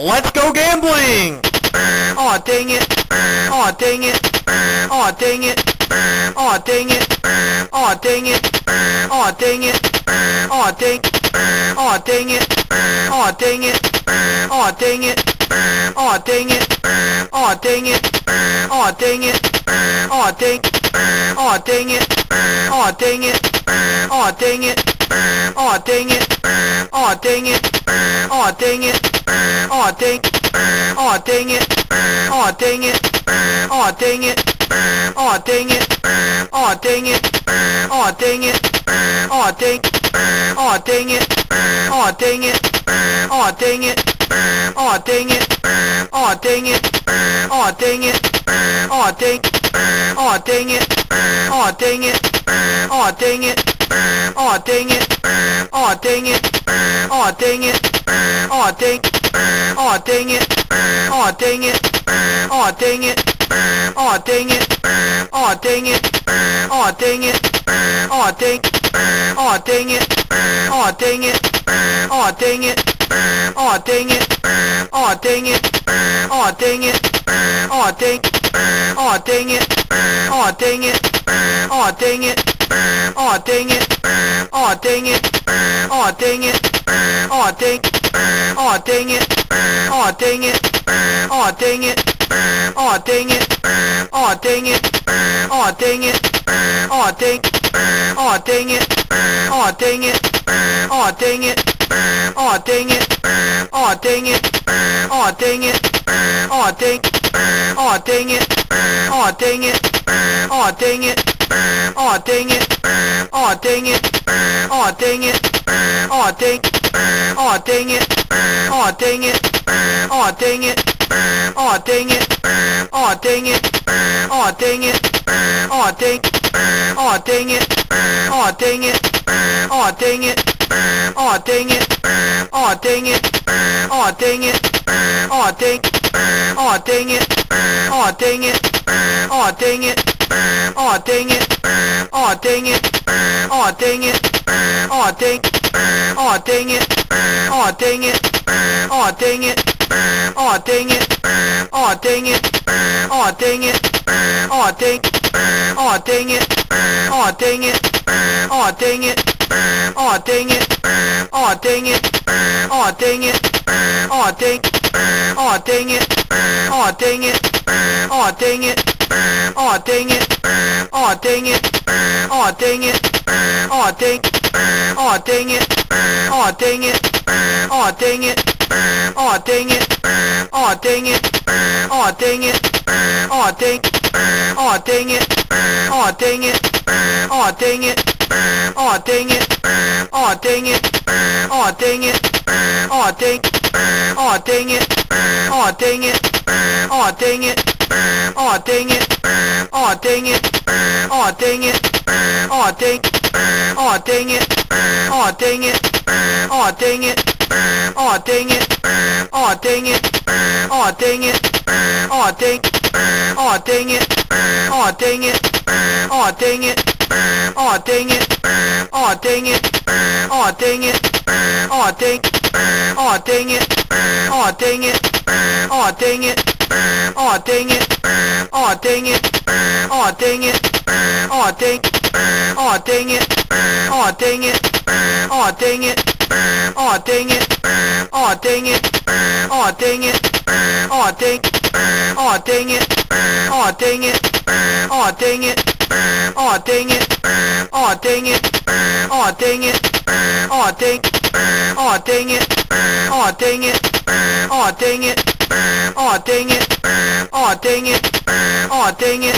Let's go gambling! Aw, dang it. Aw, dang it. Aw, dang it. Aw, dang it. Aw, dang it. Aw, dang it. Aw, dang. Aw, dang it. Aw, dang it. Aw, dang it. Aw, dang it. Aw, dang it. Aw, dang it. Aw, dang. Aw, dang it. Aw, dang it. Aw, dang it. Aw, dang it. Aw, dang it. Aw, dang it. Aw, dang. Aw, dang it. Aw, dang it. Aw, dang it. Aw, dang it. Aw, dang it. Aw, dang it. Aw, dang. Aw, dang it. Aw, dang it. Aw, dang it. Aw, dang it. Aw, dang it. Aw, dang it. Aw, dang. Aw, dang it. Aw, dang it. Aw, dang it. Aw, dang it. Aw, dang it. Aw, dang it. Aw, dang. Aw, dang it. Aw, dang it. Aw, dang it. Aw, dang it. Aw, dang it. Aw, dang it. Aw, dang. Aw, dang it. Aw, dang it. Aw, dang it. Aw, dang it. Aw, dang it. Aw, dang it. Aw, dang. Aw, dang it. Aw, dang it. Aw, dang it. Aw, dang it. Aw, dang it. Aw, dang it. Aw, dang. Aw, dang it. Aw, dang it. Aw, dang it. Aw, dang it. Aw, dang it. Aw, dang it. Aw, dang. Aw, dang it. Aw, dang it. Aw, dang it. Aw, dang it. Aw, dang it. Aw, dang it. Aw, dang. Aw, dang it. Aw, dang it. Aw, dang it. Aw, dang it. Aw, dang it. Aw, dang it. Aw, dang. Aw, dang it. Aw, dang it. Aw, dang it. Aw, dang it. Aw, dang it. Aw, dang it. Aw, dang. Aw, dang it. Aw, dang it. Aw, dang it. Aw, dang it. Aw, dang it. Aw, dang it. Aw, dang. Aw, dang it. Aw, dang it. Aw, dang it. Aw, dang it. Aw, dang it. Aw, dang it. Aw, dang. Aw, dang it. Aw, dang it. Aw, dang it. Aw, dang it. Aw, dang it. Aw, dang it. Aw, dang. Aw, dang it. Aw, dang it. Aw, dang it. Aw, dang it. Aw, dang it. Aw, dang it. Aw, dang. Aw, dang it. Aw, dang it. Aw, dang it. Aw, dang it. Aw, dang it. Aw, dang it. Aw, dang. Aw, dang it. Aw, dang it. Aw, dang it. Aw, dang it. Aw, dang it. Aw, dang it. Aw, dang. Aw, dang it. Aw, dang it. Aw, dang it. Aw, dang it. Aw, dang it. Aw, dang it. Aw, dang. Aw, dang it. Aw, dang it. Aw, dang it. Aw, dang it. Aw, dang it. Aw, dang it. Aw, dang. Aw, dang it. Aw, dang it. Aw, dang it. Aw, dang it. Aw, dang it. Aw, dang it. Aw, dang. Aw, dang it. Aw, dang it. Aw, dang it. Aw, dang it. Aw, dang it. Aw, dang it. Aw, dang. Aw, dang it. Aw, dang it. Aw, dang it. Aw, dang it. Aw, dang it. Aw, dang it. Aw, dang. Aw, dang it. Aw, dang it. Aw, dang it. Aw, dang it. Aw, dang it. Aw, dang it. Aw, dang. Aw, dang it. Aw, dang it. Aw, dang it. Aw, dang it. Aw, dang it. Aw, dang it. Aw, dang. Aw, dang it. Aw, dang it. Aw, dang it. Aw, dang it. Aw, dang it. Aw, dang it. Aw, dang. Aw, dang it. Aw, dang it. Aw, dang it.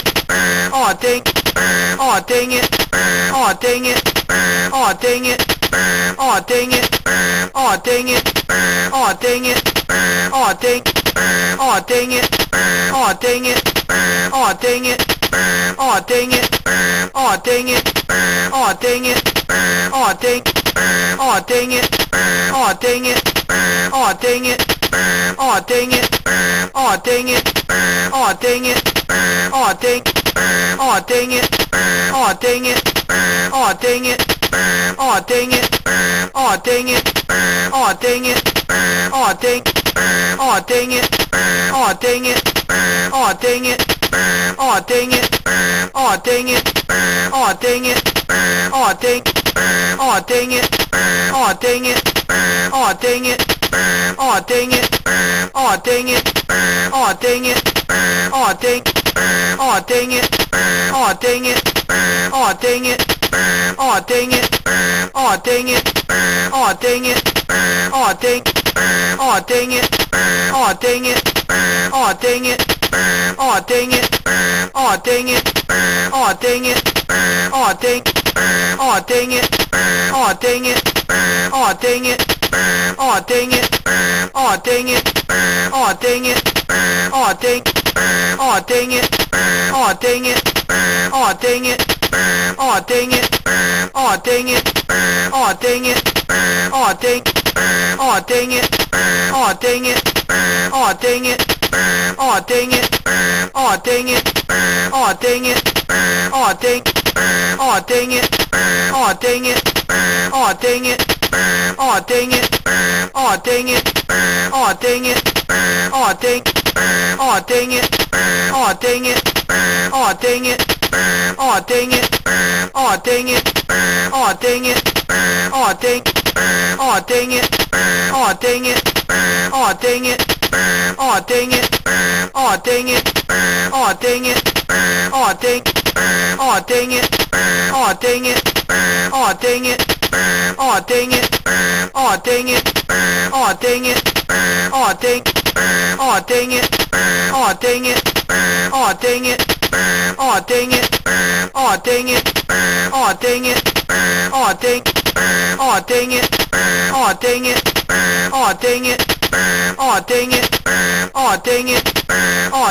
Aw, dang it. Aw, dang it. Aw, dang it. Aw, dang. Aw, dang it. Aw, dang it. Aw, dang it. Aw, dang it. Aw, dang it. Aw, dang it. Aw, dang. Aw, dang it. Aw, dang it. Aw, dang it. Aw, dang it. Aw, dang it. Aw, dang it. Aw, dang. Aw, dang it. Aw, dang it. Aw, dang it. Aw, dang it. Aw, dang it. Aw, dang it. Aw, dang. Aw, dang it. Aw, dang it. Aw, dang it. Aw, dang it. Aw, dang it. Aw, dang it. Aw, dang. Aw, dang it. Aw, dang it. Aw, dang it. Aw, dang it. Aw, dang it. Aw, dang it. Aw, dang. Aw, dang it. Aw, dang it. Aw, dang it. Aw, dang it. Aw, dang it. Aw, dang it. Aw, dang. Aw, dang it. Aw, dang it. Aw, dang it. Aw, dang it. Aw, dang it. Aw, dang it. Aw, dang. Aw, dang it. Aw, dang it. Aw, dang it. Aw, dang it. Aw, dang it. Aw, dang it. Aw, dang. Aw, dang it. Aw, dang it. Aw, dang it. Aw, dang it. Aw, dang it. Aw, dang it. Aw, dang. Aw, dang it. Aw, dang it. Aw, dang it. Aw, dang it. Aw, dang it. Aw, dang it. Aw, dang. Aw, dang it. Aw, dang it. Aw, dang it. Aw, dang it. Aw, dang it. Aw, dang it. Aw, dang. Aw, dang it. Aw, dang it. Aw, dang it. Aw, dang it. Aw, dang it. Aw, dang it. Aw, dang. Aw, dang it. Aw, dang it. Aw, dang it. Aw, dang it. Aw, dang it. Aw, dang it. Aw, dang. Aw, dang it. Aw, dang it. Aw, dang it. Aw, dang it. Aw, dang it. Aw, dang it. Aw, dang. Aw, dang it. Aw, dang it. Aw, dang it. Aw, dang it. Aw, dang it. Aw, dang it. Aw, dang. Aw, dang it. Aw, dang it. Aw, dang it. Aw, dang it. Aw, dang it. Aw, dang it. Aw, dang. Aw, dang it. Aw, dang it. Aw, dang it. Aw, dang it. Aw, dang it. Aw, dang it. Aw, dang. Aw, dang it. Aw, dang it. Aw, dang it. Aw,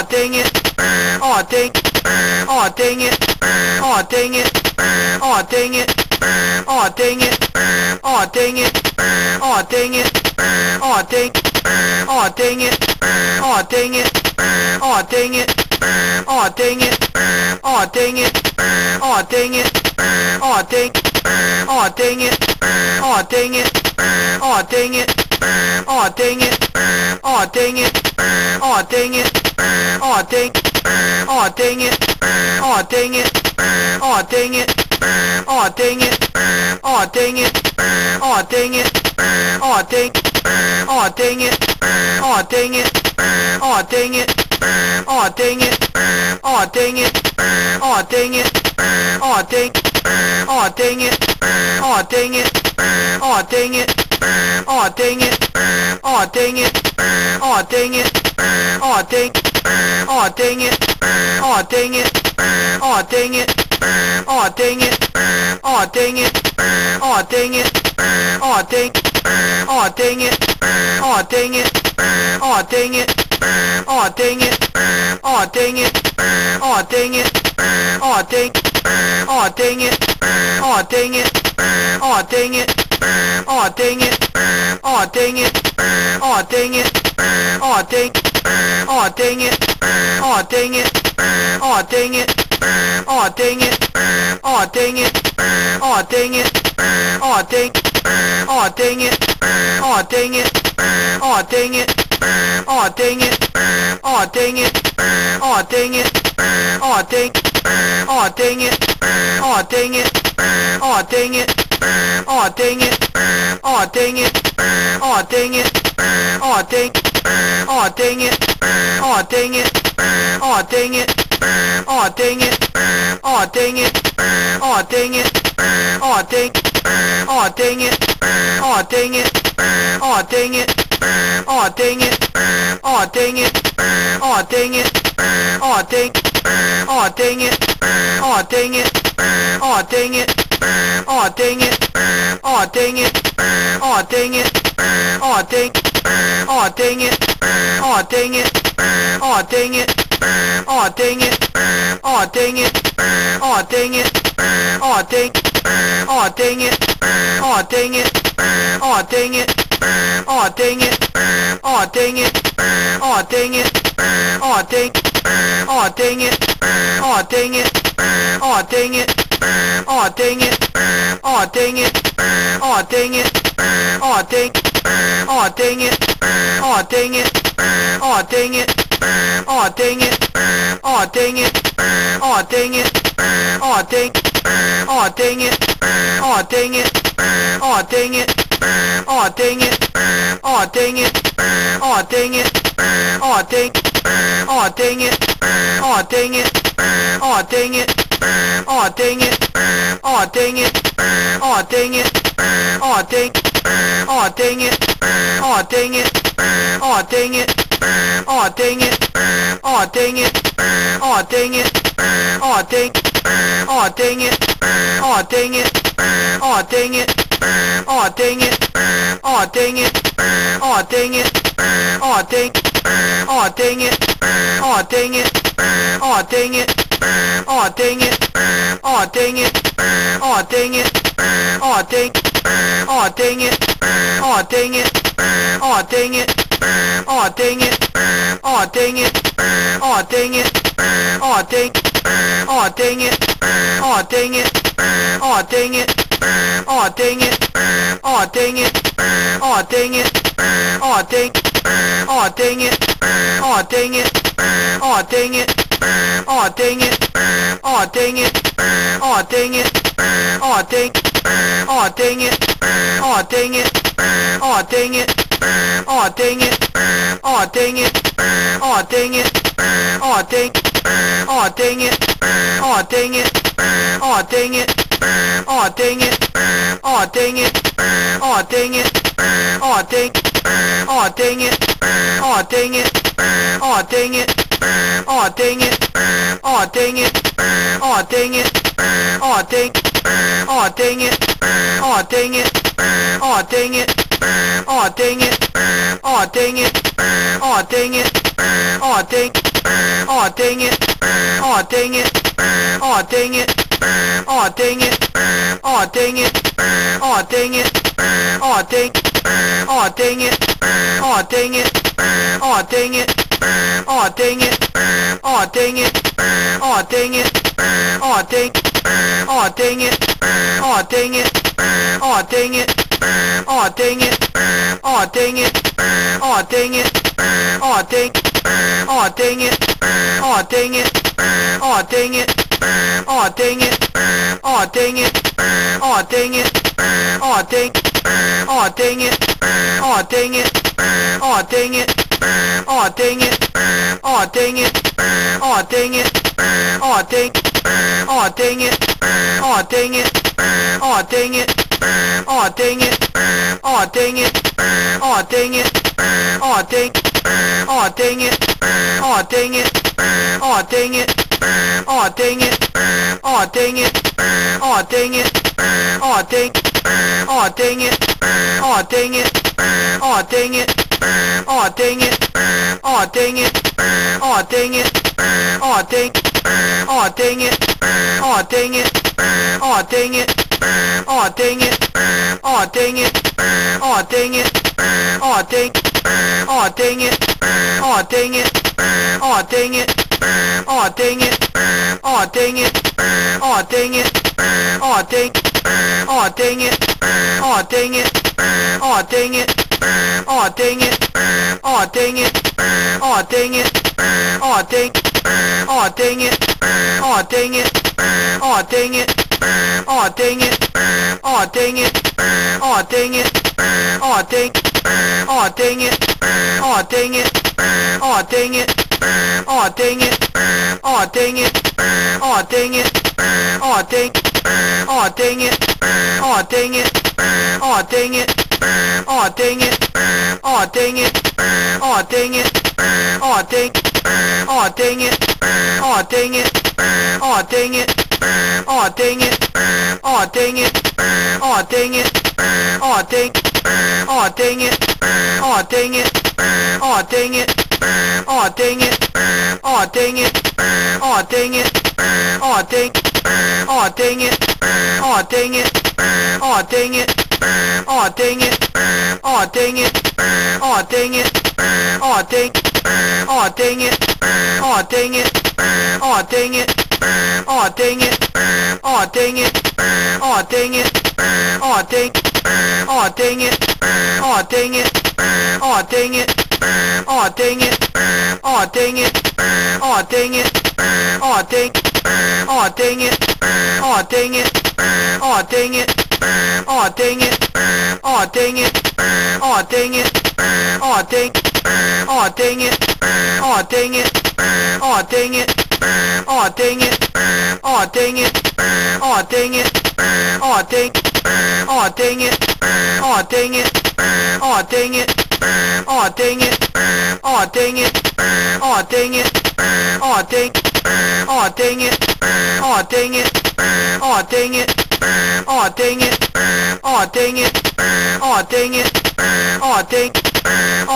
dang it. Aw, dang it. Aw, dang it. Aw, dang. Aw, dang it. Aw, dang it. Aw, dang it. Aw, dang it. Aw, dang it. Aw, dang it. Aw, dang. Aw, dang it. Aw, dang it. Aw, dang it. Aw, dang it. Aw, dang it. Aw, dang it. Aw, dang. Aw, dang it. Aw, dang it. Aw, dang it. Aw, dang it. Aw, dang it. Aw, dang it. Aw, dang. Aw, dang it. Aw, dang it. Aw, dang it. Aw, dang it. Aw, dang it. Aw, dang it. Aw, dang. Aw, dang it. Aw, dang it. Aw, dang it. Aw, dang it. Aw, dang it. Aw, dang it. Aw, dang. Aw, dang it. Aw, dang it. Aw, dang it. Aw, dang it. Aw, dang it. Aw, dang it. Aw, dang. Aw, dang it. Aw, dang it. Aw, dang it. Aw, dang it. Aw, dang it. Aw, dang it. Aw, dang. Aw, dang it. Aw, dang it. Aw, dang it. Aw, dang it. Aw, dang it. Aw, dang it. Aw, dang. Aw, dang it. Aw, dang it. Aw, dang it. Aw, dang it. Aw, dang it. Aw, dang it. Aw, dang. Aw, dang it. Aw, dang it. Aw, dang it. Aw, dang it. Aw, dang it. Aw, dang it. Aw, dang. Aw, dang it. Aw, dang it. Aw, dang it. Aw, dang it. Aw, dang it. Aw, dang it. Aw, dang. Aw, dang it. Aw, dang it. Aw, dang it. Aw, dang it. Aw, dang it. Aw, dang it. Aw, dang. Aw, dang it. Aw, dang it. Aw, dang it. Aw, dang it. Aw, dang it. Aw, dang it. Aw, dang. Aw, dang it. Aw, dang it. Aw, dang it. Aw, dang it. Aw, dang it. Aw, dang it. Aw, dang. Aw, dang it. Aw, dang it. Aw, dang it. Aw, dang it. Aw, dang it. Aw, dang it. Aw, dang. Aw, dang it. Aw, dang it. Aw, dang it. Aw, dang it. Aw, dang it. Aw, dang it. Aw, dang. Aw, dang it. Aw, dang it. Aw, dang it. Aw, dang it. Aw, dang it. Aw, dang it. Aw, dang. Aw, dang it. Aw, dang it. Aw, dang it. Aw, dang it. Aw, dang it. Aw, dang it. Aw, dang. Aw, dang it. Aw, dang it. Aw, dang it. Aw, dang it. Aw, dang it. Aw, dang it. Aw, dang. Aw, dang it. Aw, dang it. Aw, dang it. Aw, dang it. Aw, dang it. Aw, dang it. Aw, dang. Aw, dang it. Aw, dang it. Aw, dang it. Aw, dang it. Aw, dang it. Aw, dang it. Aw, dang. Aw, dang it. Aw, dang it. Aw, dang it. Aw, dang it. Aw, dang it. Aw, dang it. Aw, dang. Aw, dang it. Aw, dang it. Aw, dang it. Aw, dang it. Aw, dang it. Aw, dang it. Aw, dang. Aw, dang it. Aw, dang it. Aw, dang it. Aw, dang it. Aw, dang it. Aw, dang it. Aw, dang. Aw, dang it. Aw, dang it. Aw, dang it. Aw, dang it. Aw, dang it. Aw, dang it. Aw, dang. Aw, dang it. Aw, dang it. Aw, dang it. Aw, dang it. Aw, dang it. Aw, dang it. Aw, dang. Aw, dang it. Aw, dang it. Aw, dang it. Aw, dang it. Aw, dang it. Aw, dang it. Aw, dang. Aw, dang it. Aw, dang it. Aw, dang it. Aw, dang it. Aw, dang it. Aw, dang it. Aw, dang. Aw, dang it. Aw, dang it. Aw, dang it. Aw, dang it. Aw, dang it. Aw, dang it. Aw, dang. Aw, dang it. Aw, dang it. Aw, dang it. Aw, dang it. Aw, dang it. Aw, dang it. Aw, dang. Aw, dang it. Aw, dang it. Aw, dang it. Aw, dang it. Aw, dang it. Aw, dang it. Aw, dang. Aw, dang it. Aw, dang it. Aw, dang it. Aw, dang it. Aw, dang it. Aw, dang it. Aw, dang. Aw, dang it. Aw, dang it. Aw, dang it. Aw, dang it. Aw, dang it. Aw, dang it. Aw, dang. Aw, dang it. Aw, dang it. Aw, dang it. Aw, dang it. Aw, dang it. Aw, dang it. Aw, dang. Aw, dang it. Aw, dang it. Aw, dang it. Aw, dang it. Aw, dang it. Aw, dang it. Aw, dang. Aw, dang it. Aw, dang it. Aw, dang it. Aw, dang it. Aw, dang it. Aw, dang it. Aw, dang. Aw, dang it. Aw, dang it. Aw, dang it. Aw, dang it. Aw, dang it. Aw, dang it. Aw, dang. Aw, dang it. Aw, dang it. Aw, dang it. Aw, dang it. Aw, dang it. Aw, dang it. Aw, dang. Aw, dang it. Aw, dang it. Aw, dang it. Aw, dang it. Aw, dang it. Aw, dang it. Aw, dang. Aw, dang it. Aw, dang it. Aw, dang it. Aw, dang it. Aw, dang it. Aw, dang it. Aw, dang. Aw, dang it. Aw, dang it. Aw, dang it. Aw, dang it. Aw, dang it. Aw, dang it. Aw, dang. Aw, dang it. Aw, dang it. Aw, dang it. Aw, dang it. Aw, dang it. Aw, dang it. Aw, dang. Aw, dang it. Aw, dang it. Aw, dang it. Aw, dang it. Aw, dang it. Aw, dang it. Aw, dang. Aw, dang it. Aw, dang it. Aw, dang it. Aw, dang it. Aw, dang it. Aw, dang it. Aw, dang. Aw, dang it. Aw, dang it. Aw, dang it. Aw, dang it. Aw, dang it. Aw, dang it. Aw, dang. Aw, dang it. Aw, dang it. Aw, dang it. Aw, dang it. Aw, dang it. Aw, dang it. Aw, dang. Aw, dang it. Aw, dang it. Aw, dang it. Aw, dang it. Aw, dang it. Aw, dang it. Aw, dang. Aw, dang it. Aw, dang it. Oh dang it. Oh dang it. Oh dang it. Oh dang it. Oh dang. Oh dang it. Oh dang it. Oh dang it. Oh dang it. Oh dang it. Oh dang it. Oh dang. Oh dang it. Oh dang it. Oh dang it. Oh dang it. Oh dang it. Oh dang it. Oh dang. Oh dang it. Oh dang it. Oh dang it. Oh dang it. Oh dang it. Oh dang it. Oh dang. Oh dang it. Oh dang it. Oh dang it. Oh dang it. Oh dang it. Oh dang it. Oh dang. Oh dang it. Oh dang it. Oh dang it. Oh dang it. Oh dang it. Oh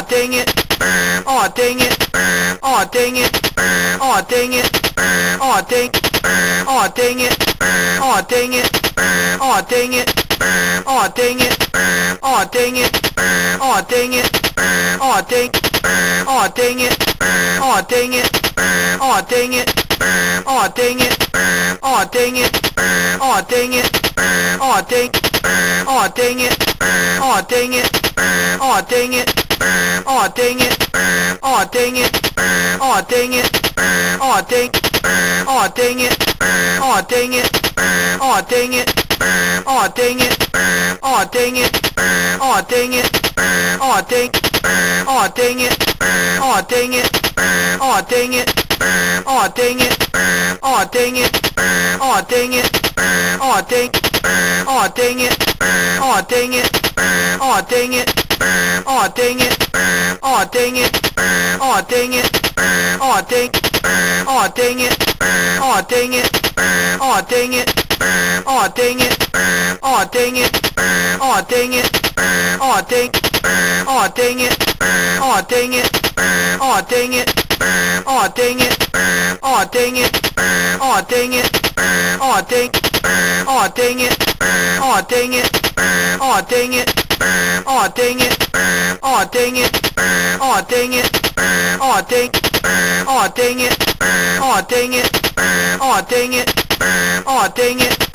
dang it. Oh dang. Oh dang it. Oh dang it. Oh dang it. Oh dang it. Oh dang it. Oh dang it. Oh dang. Oh dang it. Oh dang it. Oh dang it. Oh dang it. Oh dang it. Oh dang it. Oh dang. Oh dang it. Oh dang it. Oh dang it. Oh dang it. Oh dang it. Oh dang it. Oh dang. Oh dang it. Oh dang it. Oh dang it. Oh dang it. Oh dang it. Oh dang it. Oh dang. Oh dang it. Oh dang it. Oh dang it. Oh dang it. Oh dang it. Oh dang it. Oh dang. Oh dang it. Oh dang it. Oh dang it. Oh dang it. Oh dang it. Oh dang it. Oh dang. Oh dang it. Oh dang it. Oh dang it. Oh dang it. Oh dang it. Oh dang it. Oh dang. Oh dang it. Oh dang it. Oh dang it. Oh dang it. Oh dang it. Oh dang it. Oh dang. Oh dang it. Oh dang it. Oh dang it. Oh dang it. Oh dang it. Oh dang it. Oh dang. Oh dang it. Oh dang it. Oh dang it. Oh dang it. Oh dang it. Oh dang it. Oh dang. Oh dang it. Oh dang it. Oh dang it. Oh dang it.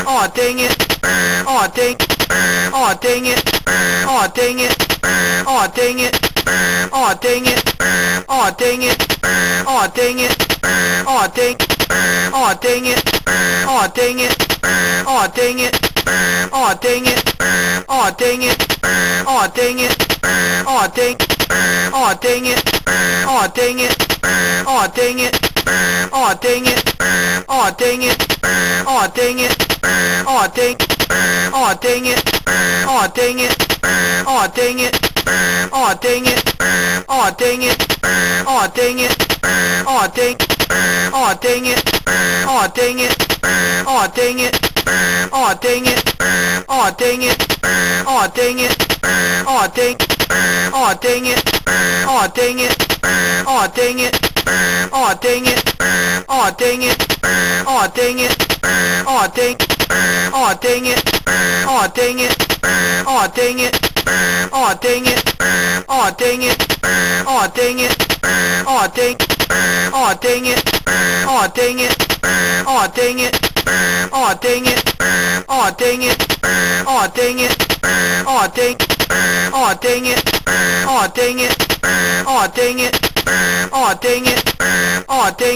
Oh dang it. Oh dang it. Oh dang. Oh dang it. Oh dang it. Oh dang it. Oh dang it. Oh dang it. Oh dang it. Oh dang. Oh dang it. Oh dang it. Oh dang it. Oh dang it. Oh dang it. Oh dang it. Oh dang. Oh dang it. Oh dang it. Oh dang it. Oh dang it. Oh dang it. Oh dang it. Oh dang. Oh dang it. Oh dang it. Oh dang it. Oh dang it. Oh dang it. Oh dang it. Oh dang. Oh dang it. Oh dang it. Oh dang it. Oh dang it. Oh dang it. Oh dang it. Oh dang. Oh dang it. Oh dang it. Oh dang it. Oh dang it. Oh dang it. Oh dang it. Oh dang. Oh dang it. Oh dang it. Oh dang it. Oh dang it. Oh dang it. Oh dang it. Oh dang. Oh dang it. Oh dang it. Oh dang it. Oh dang it. Oh dang it. Oh dang it. Oh dang. Oh dang it. Oh dang it. Oh dang it. Oh dang it.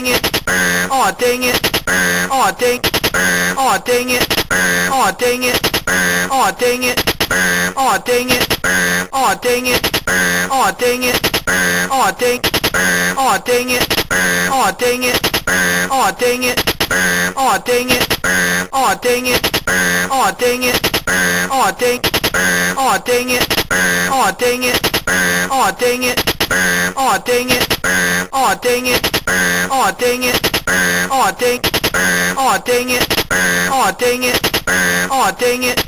Oh dang it. Oh dang it. Oh dang. Oh dang it. Oh dang it. Oh dang it. Oh dang it. Oh dang it. Oh dang it. Oh dang. Oh dang it. Oh dang it. Oh dang it. Oh dang it. Oh dang it. Oh dang it. Oh dang. Oh dang it. Oh dang it. Oh dang it. Oh dang it. Oh dang it.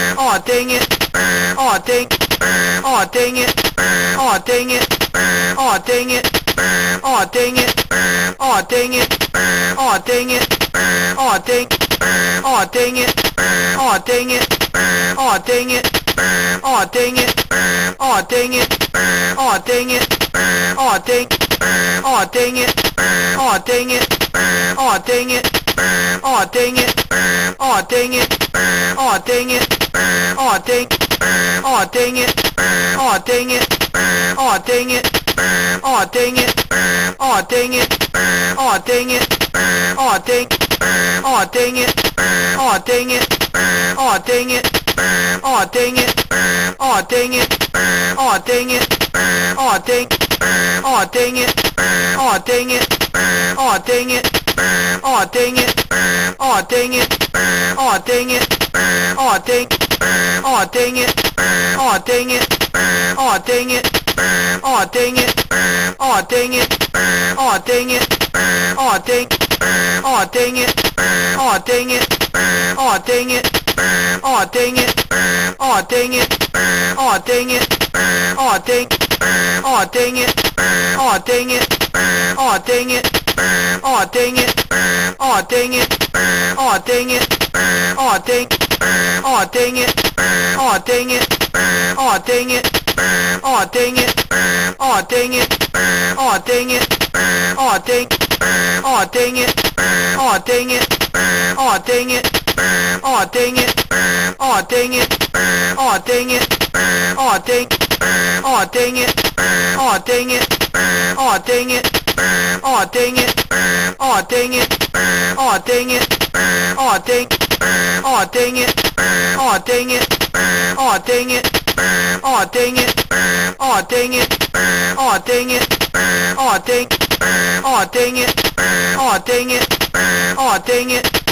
Oh dang it. Oh dang. Oh dang it. Oh dang it. Oh dang it. Oh dang it. Oh dang it. Oh dang it. Oh dang. Oh dang it. Oh dang it. Oh dang it. Oh dang it. Oh dang it. Oh dang it. Oh dang. Oh dang it. Oh dang it. Oh dang it. Aw, dang it. Aw, dang it. Aw, dang it. Aw, dang. Aw, dang it. Aw, dang it. Aw, dang it. Aw, dang it. Aw, dang it. Aw, dang it. Aw, dang. Aw, dang it. Aw, dang it. Aw, dang it. Aw, dang it. Aw, dang it. Aw, dang it. Aw, dang. Aw, dang it. Aw, dang it. Aw, dang it. Aw, dang it. Aw, dang it. Aw, dang it. Aw, dang. Aw, dang it. Aw, dang it. Aw, dang it. Aw, dang it. Aw, dang it. Aw, dang it. Aw, dang. Aw, dang it. Aw, dang it. Aw, dang it. Aw, dang it. Aw, dang it. Aw, dang it. Aw, dang. Aw, dang it. Aw, dang it. Aw, dang it. Aw, dang it. Aw, dang it. Aw, dang it. Aw, dang. Aw, dang it. Aw, dang it. Aw, dang it. Aw, dang it. Aw, dang it. Aw, dang it. Aw, dang. Aw, dang it. Aw, dang it. Aw, dang it. Aw, dang it. Aw, dang it. Aw, dang it. Aw, dang. Aw, dang it. Aw, dang it. Aw, dang it. Aw, dang it. Aw, dang it. Aw, dang it. Aw, dang. Aw, dang it. Aw, dang it. Aw, dang it. Aw, dang it. Aw, dang it. Aw, dang it. Aw, dang. Aw, dang it. Aw, dang it. Aw, dang it. Aw, dang it. Aw, dang it. Aw, dang it. Aw, dang. Aw, dang it. Aw, dang it. Aw, dang it. Aw, dang it. Aw, dang it. Aw, dang it. Aw, dang. Aw, dang it. Aw, dang it. Aw, dang it.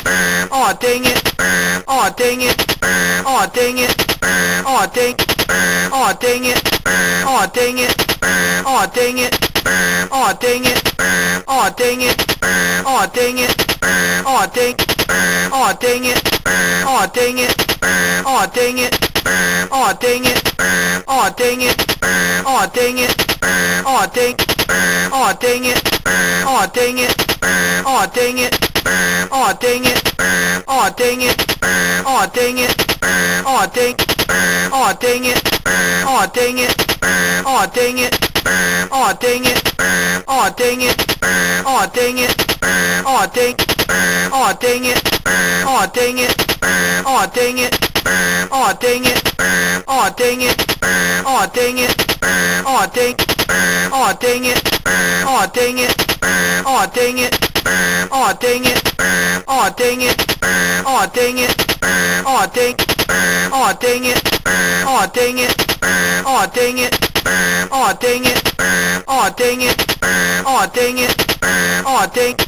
Aw, dang it. Aw, dang it. Aw, dang it. Aw, dang. Aw, dang it. Aw, dang it. Aw, dang it. Aw, dang it. Aw, dang it. Aw, dang it. Aw, dang. Aw, dang it. Aw, dang it. Aw, dang it. Aw, dang it. Aw, dang it. Aw, dang it. Aw, dang. Aw, dang it. Aw, dang it. Aw, dang it. Aw, dang it. Aw, dang it. Aw, dang it. Aw, dang. Aw, dang it. Aw, dang it. Aw, dang it. Aw, dang it. Aw, dang it. Aw, dang it. Aw, dang. Aw, dang it. Aw, dang it. Aw, dang it. Aw, dang it. Aw, dang it. Aw, dang it. Aw, dang. Aw, dang it. Aw, dang it. Aw, dang it. Aw, dang it. Aw, dang it. Aw, dang it. Aw, dang. Aw, dang it. Aw, dang it. Aw, dang it. Aw, dang it. Aw, dang it. Aw, dang it. Aw, dang.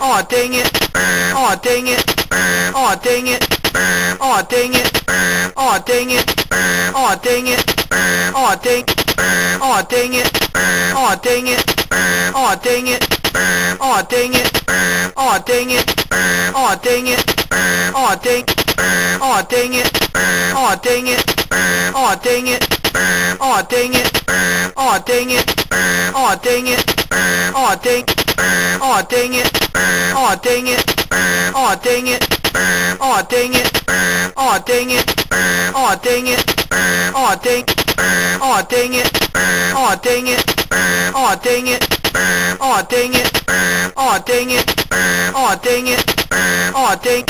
Aw, dang it. Aw, dang it. Aw, dang it. Aw, dang it. Aw, dang it. Aw, dang it. Aw, dang. Aw, dang it. Aw, dang it. Aw, dang it. Aw, dang it. Aw, dang it. Aw, dang it. Aw, dang. Aw, dang it. Aw, dang it. Aw, dang it. Aw, dang it. Aw, dang it. Aw, dang it. Aw, dang. Aw, dang it. Aw, dang it. Aw, dang it. Aw, dang it. Aw, dang it. Aw, dang it. Aw, dang.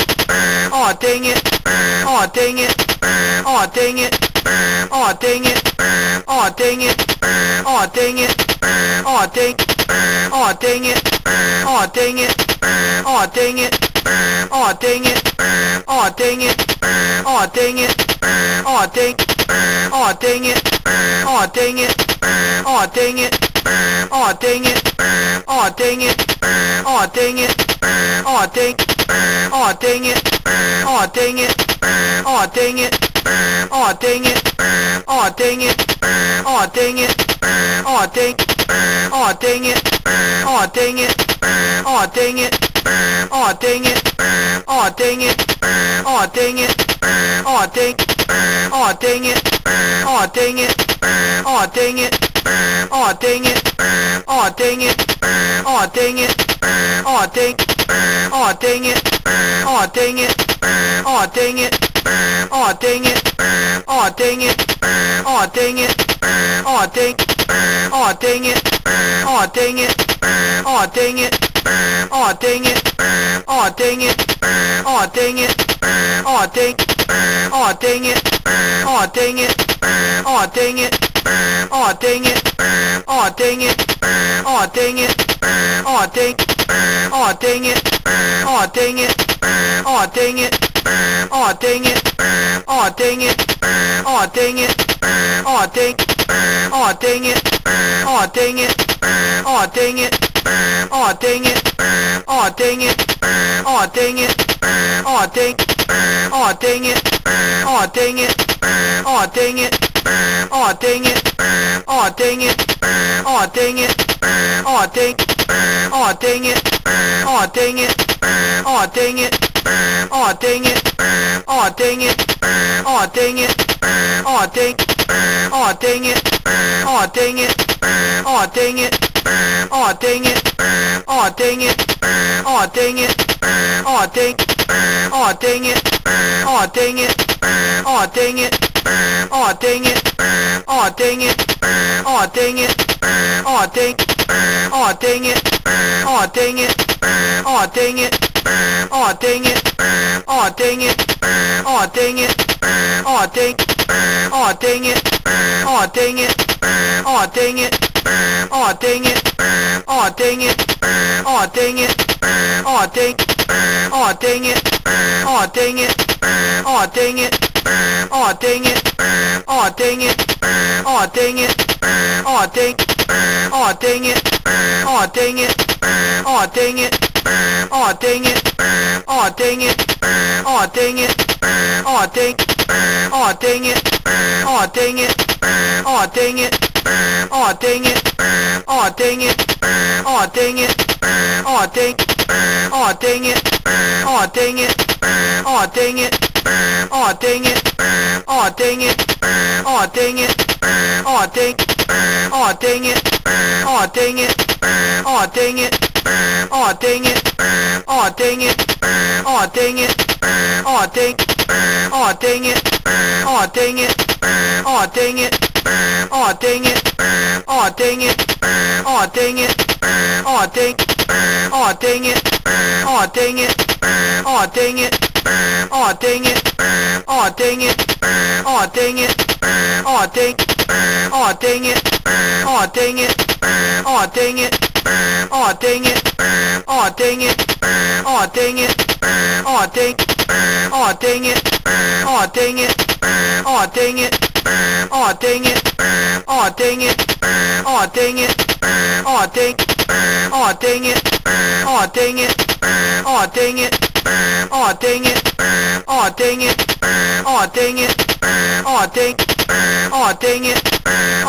Aw, dang it. Aw, dang it. Aw, dang it. Aw, dang it. Aw, dang it. Aw, dang it. Aw, dang. Aw, dang it. Aw, dang it. Aw, dang it. Aw, dang it. Aw, dang it. Aw, dang it. Aw, dang. Aw, dang it. Aw, dang it. Aw, dang it. Aw, dang it. Aw, dang it. Aw, dang it. Aw, dang. Aw, dang it. Aw, dang it. Aw, dang it. Aw, dang it. Aw, dang it. Aw, dang it. Aw, dang. Aw, dang it. Aw, dang it. Aw, dang it. Aw, dang it. Aw, dang it. Aw, dang it. Aw, dang. Aw, dang it. Aw, dang it. Aw, dang it. Aw, dang it. Aw, dang it. Aw, dang it. Aw, dang. Aw, dang it. Aw, dang it. Aw, dang it. Aw, dang it. Aw, dang it. Aw, dang it. Aw, dang. Aw, dang it. Aw, dang it. Aw, dang it. Aw, dang it. Aw, dang it. Aw, dang it. Aw, dang. Aw, dang it. Aw, dang it. Aw, dang it. Aw, dang it. Aw, dang it. Aw, dang it. Aw, dang. Aw, dang it. Aw, dang it. Aw, dang it. Aw, dang it. Aw, dang it. Aw, dang it. Aw, dang. Aw, dang it. Aw, dang it. Aw, dang it. Aw, dang it. Aw, dang it. Aw, dang it. Aw, dang. Aw, dang it. Aw, dang it. Aw, dang it. Aw, dang it. Aw, dang it. Aw, dang it. Aw, dang. Aw, dang it. Aw, dang it. Aw, dang it. Aw, dang it. Aw, dang it. Aw, dang it. Aw, dang. Aw, dang it. Aw, dang it. Aw, dang it. Aw, dang it. Aw, dang it. Aw, dang it. Aw, dang. Aw, dang it. Aw, dang it. Aw, dang it. Aw, dang it. Aw, dang it. Aw, dang it. Aw, dang. Aw, dang it. Aw, dang it. Aw, dang it. Aw, dang it. Aw, dang it. Aw, dang it. Aw, dang. Aw, dang it. Aw, dang it. Aw, dang it. Aw, dang it. Aw, dang it. Aw, dang it. Aw, dang. Aw, dang it. Aw, dang it. Aw, dang it. Aw, dang it. Aw, dang it. Aw, dang it. Aw, dang. Aw, dang it. Aw, dang it. Aw, dang it. Aw, dang it. Aw, dang it. Aw, dang it. Aw, dang. Aw, dang it. Aw, dang it. Aw, dang it. Aw, dang it. Aw, dang it. Aw, dang it. Aw, dang. Aw, dang it. Aw, dang it. Aw, dang it. Aw, dang it. Aw, dang it. Aw, dang it. Aw, dang. Aw, dang it. Aw, dang it. Aw, dang it. Aw, dang it. Aw, dang it. Aw, dang it. Aw, dang. Aw, dang it. Aw, dang it. Aw, dang it. Aw, dang it. Aw, dang it. Aw, dang it. Aw, dang. Aw, dang it. Aw, dang it. Aw, dang it. Aw, dang it. Aw, dang it. Aw, dang it. Aw, dang. Aw, dang it. Aw, dang it. Aw, dang it. Aw, dang it. Aw, dang it. Aw, dang it. Aw, dang. Aw, dang it. Aw, dang it. Aw, dang it. Aw, dang it. Aw, dang it. Aw, dang it. Aw, dang. Aw, dang it. Aw, dang it. Aw, dang it. Aw, dang it. Aw, dang it. Aw, dang it. Aw, dang. Aw, dang it. Aw, dang it. Aw, dang it. Aw, dang it. Aw, dang it. Aw, dang it. Aw, dang. Aw, dang it. Aw,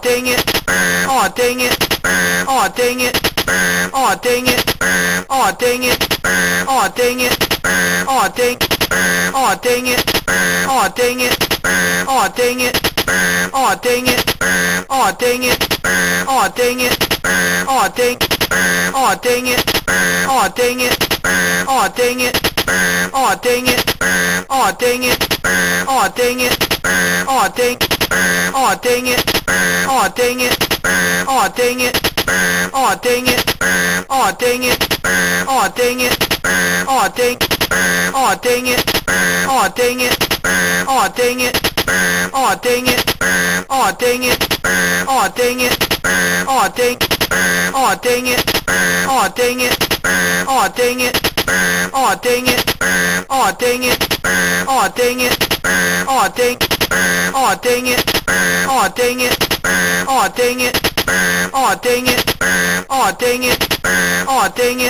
dang it. Aw, dang it. Aw, dang it. Aw, dang it. Aw, dang it. Aw, dang. Aw, dang it. Aw, dang it. Aw, dang it. Aw, dang it. Aw, dang it. Aw, dang it. Aw, dang. Aw, dang it. Aw, dang it. Aw, dang it. Aw, dang it. Aw, dang it. Aw, dang it. Aw, dang. Aw, dang it. Aw, dang it. Aw, dang it. Aw, dang it. Aw, dang it. Aw, dang it. Aw, dang. Aw, dang it. Aw, dang it. Aw, dang it. Aw, dang it. Aw, dang it. Aw, dang it. Aw, dang. Aw, dang it. Aw, dang it. Aw, dang it. Aw, dang it. Aw, dang it. Aw, dang it.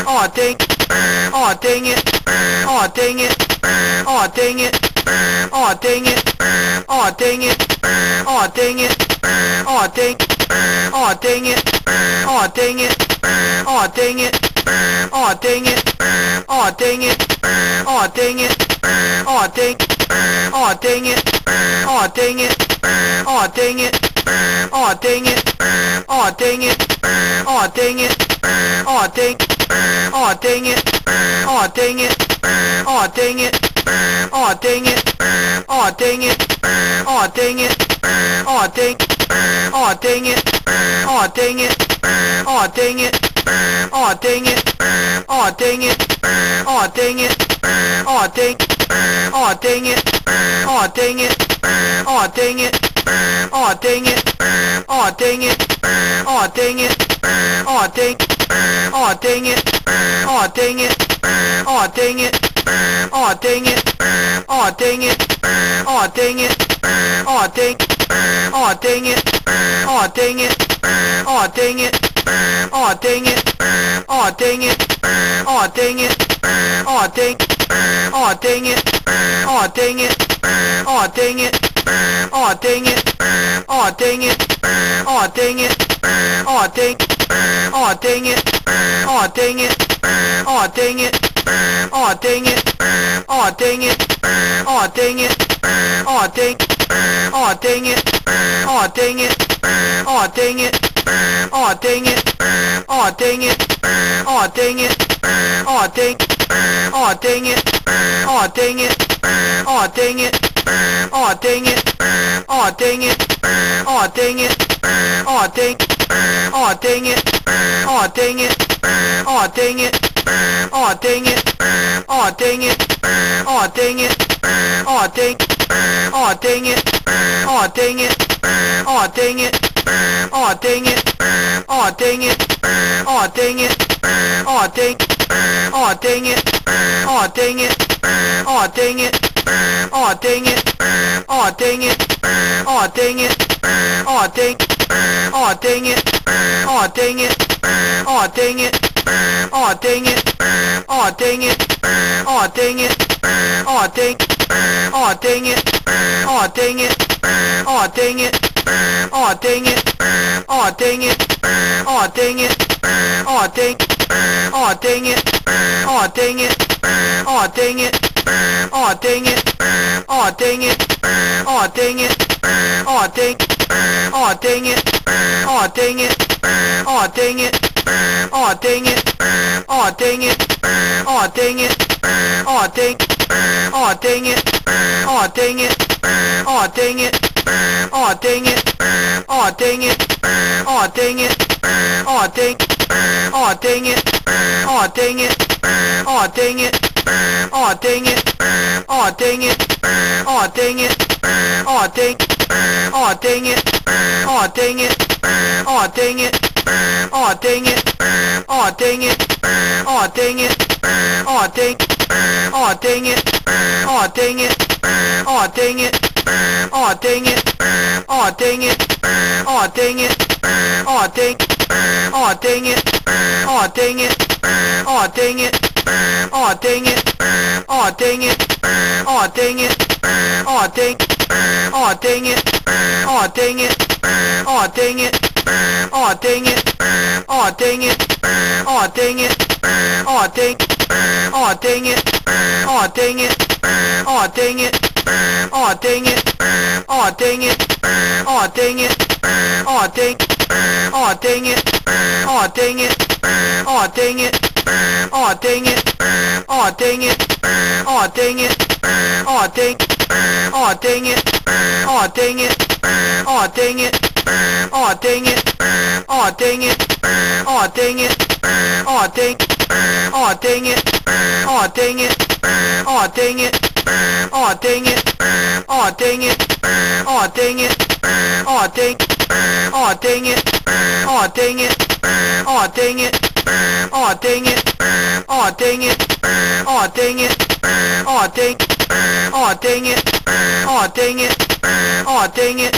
Aw, dang. Aw, dang it. Aw, dang it. Aw, dang it. Aw, dang it. Aw, dang it. Aw, dang it. Aw, dang. Aw, dang it. Aw, dang it. Aw, dang it. Aw, dang it. Aw, dang it. Aw, dang it. Aw, dang. Aw, dang it. Aw, dang it. Aw, dang it. Aw, dang it. Aw, dang it. Aw, dang it. Aw, dang. Aw, dang it. Aw, dang it. Aw, dang it. Aw, dang it. Aw, dang it. Aw, dang it. Aw, dang. Aw, dang it. Aw, dang it. Aw, dang it. Aw, dang it. Aw, dang it. Aw, dang it. Aw, dang. Aw, dang it. Aw, dang it. Aw, dang it. Aw, dang it. Aw, dang it. Aw, dang it. Aw, dang. Aw, dang it. Aw, dang it. Aw, dang it. Aw, dang it. Aw, dang it. Aw, dang it. Aw, dang. Aw, dang it. Aw, dang it. Aw, dang it. Aw, dang it. Aw, dang it. Aw, dang it. Aw, dang. Aw, dang it. Aw, dang it. Aw, dang it. Aw, dang it. Aw, dang it. Aw, dang it. Aw, dang. Aw, dang it. Aw, dang it. Aw, dang it. Aw, dang it. Aw, dang it. Aw, dang it. Aw, dang. Aw, dang it. Aw, dang it. Aw, dang it. Aw, dang it. Aw, dang it. Aw, dang it. Aw, dang. Aw, dang it. Aw, dang it. Aw, dang it. Aw, dang it. Aw, dang it. Aw, dang it. Aw, dang. Aw, dang it. Aw, dang it. Aw, dang it. Aw, dang it. Aw, dang it. Aw, dang it. Aw, dang. Aw, dang it. Aw, dang it. Aw, dang it. Aw, dang it. Aw, dang it. Aw, dang it. Aw, dang. Aw, dang it. Aw, dang it. Aw, dang it. Aw, dang it. Aw, dang it. Aw, dang it. Aw, dang. Aw, dang it. Aw, dang it. Aw, dang it. Aw, dang it. Aw, dang it. Aw, dang it. Aw, dang. Aw, dang it. Aw, dang it. Aw, dang it. Aw, dang it. Aw, dang it. Aw, dang it. Aw, dang. Aw, dang it. Aw, dang it. Aw, dang it. Aw, dang it. Aw, dang it. Aw, dang it. Aw, dang. Aw, dang it. Aw, dang it. Aw, dang it. Aw, dang it. Aw, dang it. Aw, dang it. Aw, dang. Aw, dang it. Aw, dang it. Aw, dang it. Aw, dang it. Aw, dang it. Aw, dang it. Aw, dang. Aw, dang it. Aw, dang it. Aw, dang it. Aw, dang it. Aw, dang it. Aw, dang it. Aw, dang. Aw, dang it. Aw, dang it. Aw, dang it. Aw, dang it. Aw, dang it. Aw, dang it. Aw, dang. Aw, dang it. Aw, dang it. Aw, dang it. Aw, dang it. Aw, dang it. Aw, dang it. Aw, dang. Aw, dang it. Aw, dang it. Aw, dang it. Aw, dang it. Aw, dang it. Aw, dang it. Aw, dang. Aw, dang it. Aw, dang it. Aw, dang it. Aw, dang it. Aw, dang it. Aw, dang it. Aw, dang. Aw, dang it. Aw, dang it. Aw, dang it. Aw, dang it. Aw, dang it. Aw, dang it. Aw, dang. Aw, dang it. Aw, dang it. Aw, dang it. Aw, dang it. Aw, dang it. Aw, dang it. Aw, dang. Aw, dang it. Aw, dang it. Aw, dang it. Aw, dang it. Aw, dang it. Aw, dang it. Aw, dang. Aw, dang it. Aw, dang it. Aw, dang it. Aw, dang it. Aw, dang it. Aw, dang it. Aw, dang. Aw, dang it. Aw, dang it. Aw, dang it. Aw, dang it. Aw, dang it. Aw, dang it. Aw, dang. Aw, dang it. Aw, dang it. Aw, dang it. Aw, dang it.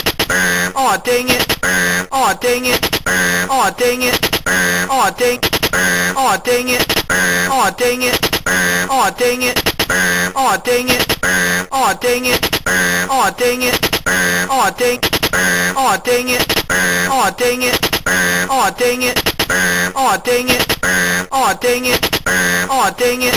Aw, dang it. Aw, dang it. Aw, dang. Aw, dang it. Aw, dang it. Aw, dang it. Aw, dang it. Aw, dang it. Aw, dang it. Aw, dang. Aw, dang it. Aw, dang it. Aw, dang it. Aw, dang it. Aw, dang it. Aw, dang it.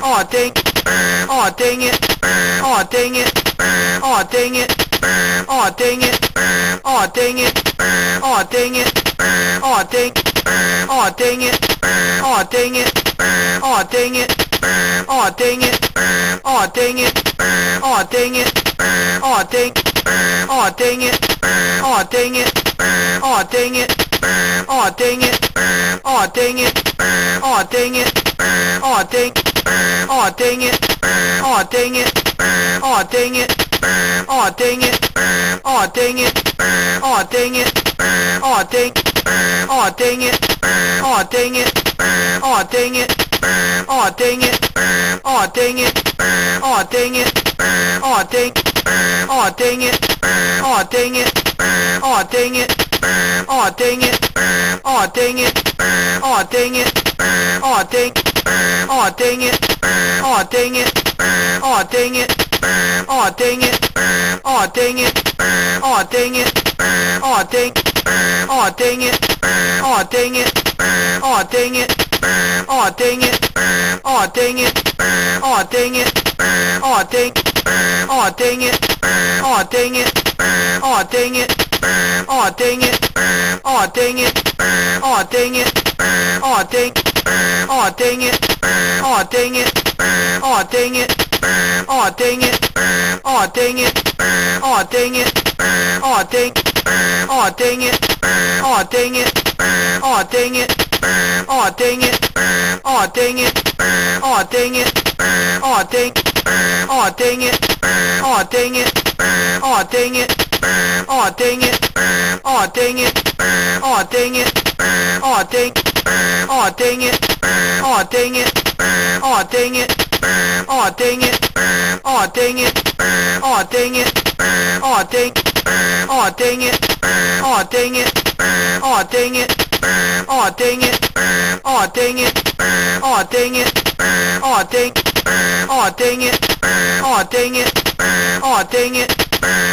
Aw, dang. Aw, dang it. Aw, dang it. Aw, dang it. Aw, dang it. Aw, dang it. Aw, dang it. Aw, dang. Aw, dang it. Aw, dang it. Aw, dang it. Aw, dang it. Aw, dang it. Aw, dang it. Aw, dang. Aw, dang it. Aw, dang it. Aw, dang it. Aw, dang it. Aw, dang it. Aw, dang it. Aw, dang. Aw, dang it. Aw, dang it. Aw, dang it. Aw, dang it. Aw, dang it. Aw, dang it. Aw, dang. Aw, dang it. Aw, dang it. Aw, dang it. Aw, dang it. Aw, dang it. Aw, dang it. Aw, dang. Aw, dang it. Aw, dang it. Aw, dang it. Aw, dang it. Aw, dang it. Aw, dang it. Aw, dang. Aw, dang it. Aw, dang it. Aw, dang it. Aw, dang it. Aw, dang it. Aw, dang it. Aw, dang. Aw, dang it. Aw, dang it. Aw, dang it. Aw, dang it. Aw, dang it. Aw, dang it. Aw, dang. Aw, dang it. Aw, dang it. Aw, dang it. Aw, dang it. Aw, dang it. Aw, dang it. Aw, dang. Aw, dang it. Aw, dang it. Aw, dang it. Aw, dang it. Aw, dang it. Aw, dang it. Aw, dang. Aw, dang it. Aw, dang it. Aw, dang it. Aw, dang it. Aw, dang it. Aw, dang it. Aw, dang. Aw, dang it. Aw, dang it. Aw, dang it. Aw, dang it. Aw, dang it. Aw, dang it. Aw, dang. Aw, dang it. Aw, dang it. Aw, dang it. Aw, dang it. Aw, dang it. Aw, dang it. Aw, dang. Aw, dang it. Aw, dang it. Aw, dang it. Aw, dang it. Aw, dang it. Aw, dang it. Aw, dang. Aw, dang it. Aw, dang it. Aw, dang it. Aw, dang it. Aw, dang it. Aw, dang it. Aw, dang. Aw, dang it. Aw, dang it. Aw, dang it. Aw, dang it. Aw, dang it. Aw, dang it. Aw, dang. Aw, dang it. Aw, dang it. Aw, dang it.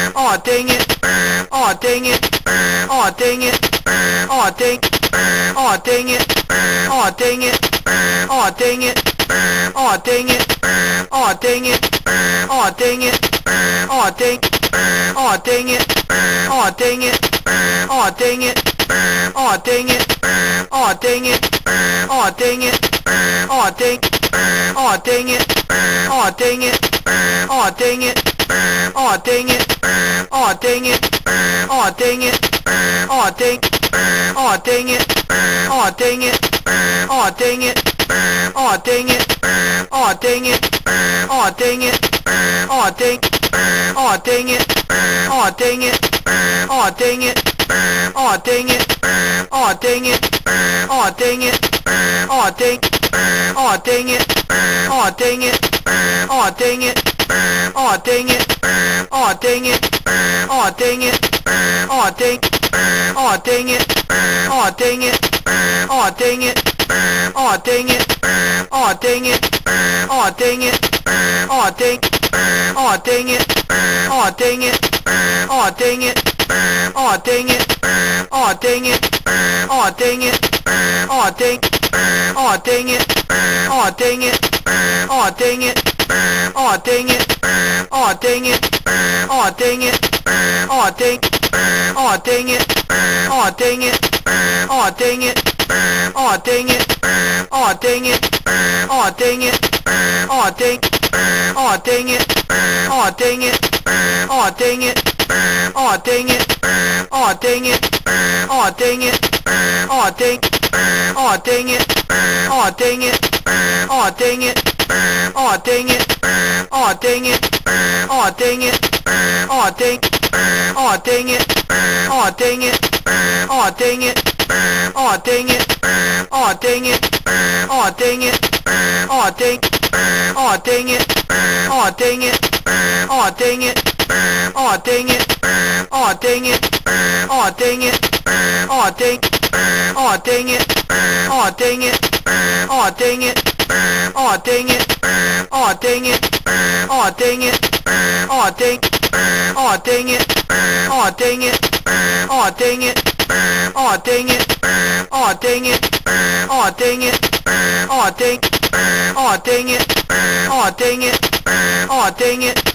Aw, dang it. Aw, dang it. Aw, dang it. Aw, dang. Aw, dang it. Aw, dang it. Aw, dang it. Aw, dang it. Aw, dang it. Aw, dang it. Aw, dang. Aw, dang it. Aw, dang it. Aw, dang it. Aw, dang it. Aw, dang it. Aw, dang it. Aw, dang. Aw, dang it. Aw, dang it. Aw, dang it. Aw, dang it. Aw, dang it. Aw, dang it. Aw, dang. Aw, dang it. Aw, dang it. Aw, dang it. Aw, dang it. Aw, dang it. Aw, dang it. Aw, dang. Aw, dang it. Aw, dang it. Aw, dang it. Aw, dang it. Aw, dang it. Aw, dang it. Aw, dang. Aw, dang it. Aw, dang it. Aw, dang it. Aw, dang it. Aw, dang it. Aw, dang it. Aw, dang. Aw, dang it. Aw, dang it. Aw, dang it. Aw, dang it. Aw, dang it. Aw, dang it. Aw, dang. Aw, dang it. Aw, dang it. Aw, dang it. Aw, dang it. Aw, dang it. Aw, dang it. Aw, dang. Aw, dang it. Aw, dang it. Aw, dang it. Aw, dang it. Aw, dang it. Aw, dang it. Aw, dang. Aw, dang it. Aw, dang it. Aw, dang it. Aw, dang it. Aw, dang it. Aw, dang it. Aw, dang. Aw, dang it. Aw, dang it. Aw, dang it. Aw, dang it. Aw, dang it. Aw, dang it. Aw, dang. Aw, dang it. Aw, dang it. Aw, dang it. Aw, dang it. Aw, dang it. Aw, dang it. Aw, dang. Aw, dang it. Aw, dang it. Aw, dang it. Aw, dang it. Aw, dang it. Aw, dang it. Aw, dang. Aw, dang it. Aw, dang it. Aw, dang it. Aw, dang it. Aw, dang it. Aw, dang it. Aw, dang. Aw, dang it. Aw, dang it. Aw, dang it.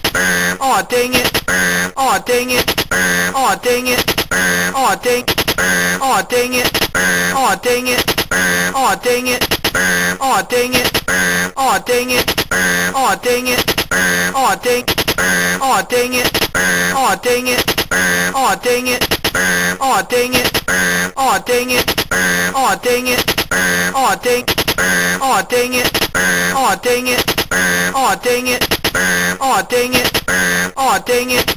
Aw, dang it. Aw, dang it. Aw, dang it. Aw, dang. Aw, dang it. Aw, dang it. Aw, dang it. Aw, dang it. Aw, dang it. Aw, dang it. Aw, dang. Aw, dang it. Aw, dang it. Aw, dang it. Aw, dang it. Aw, dang it. Aw, dang it. Aw, dang. Aw, dang it. Aw, dang it. Aw, dang it. Aw, dang it. Aw, dang it. Aw, dang it.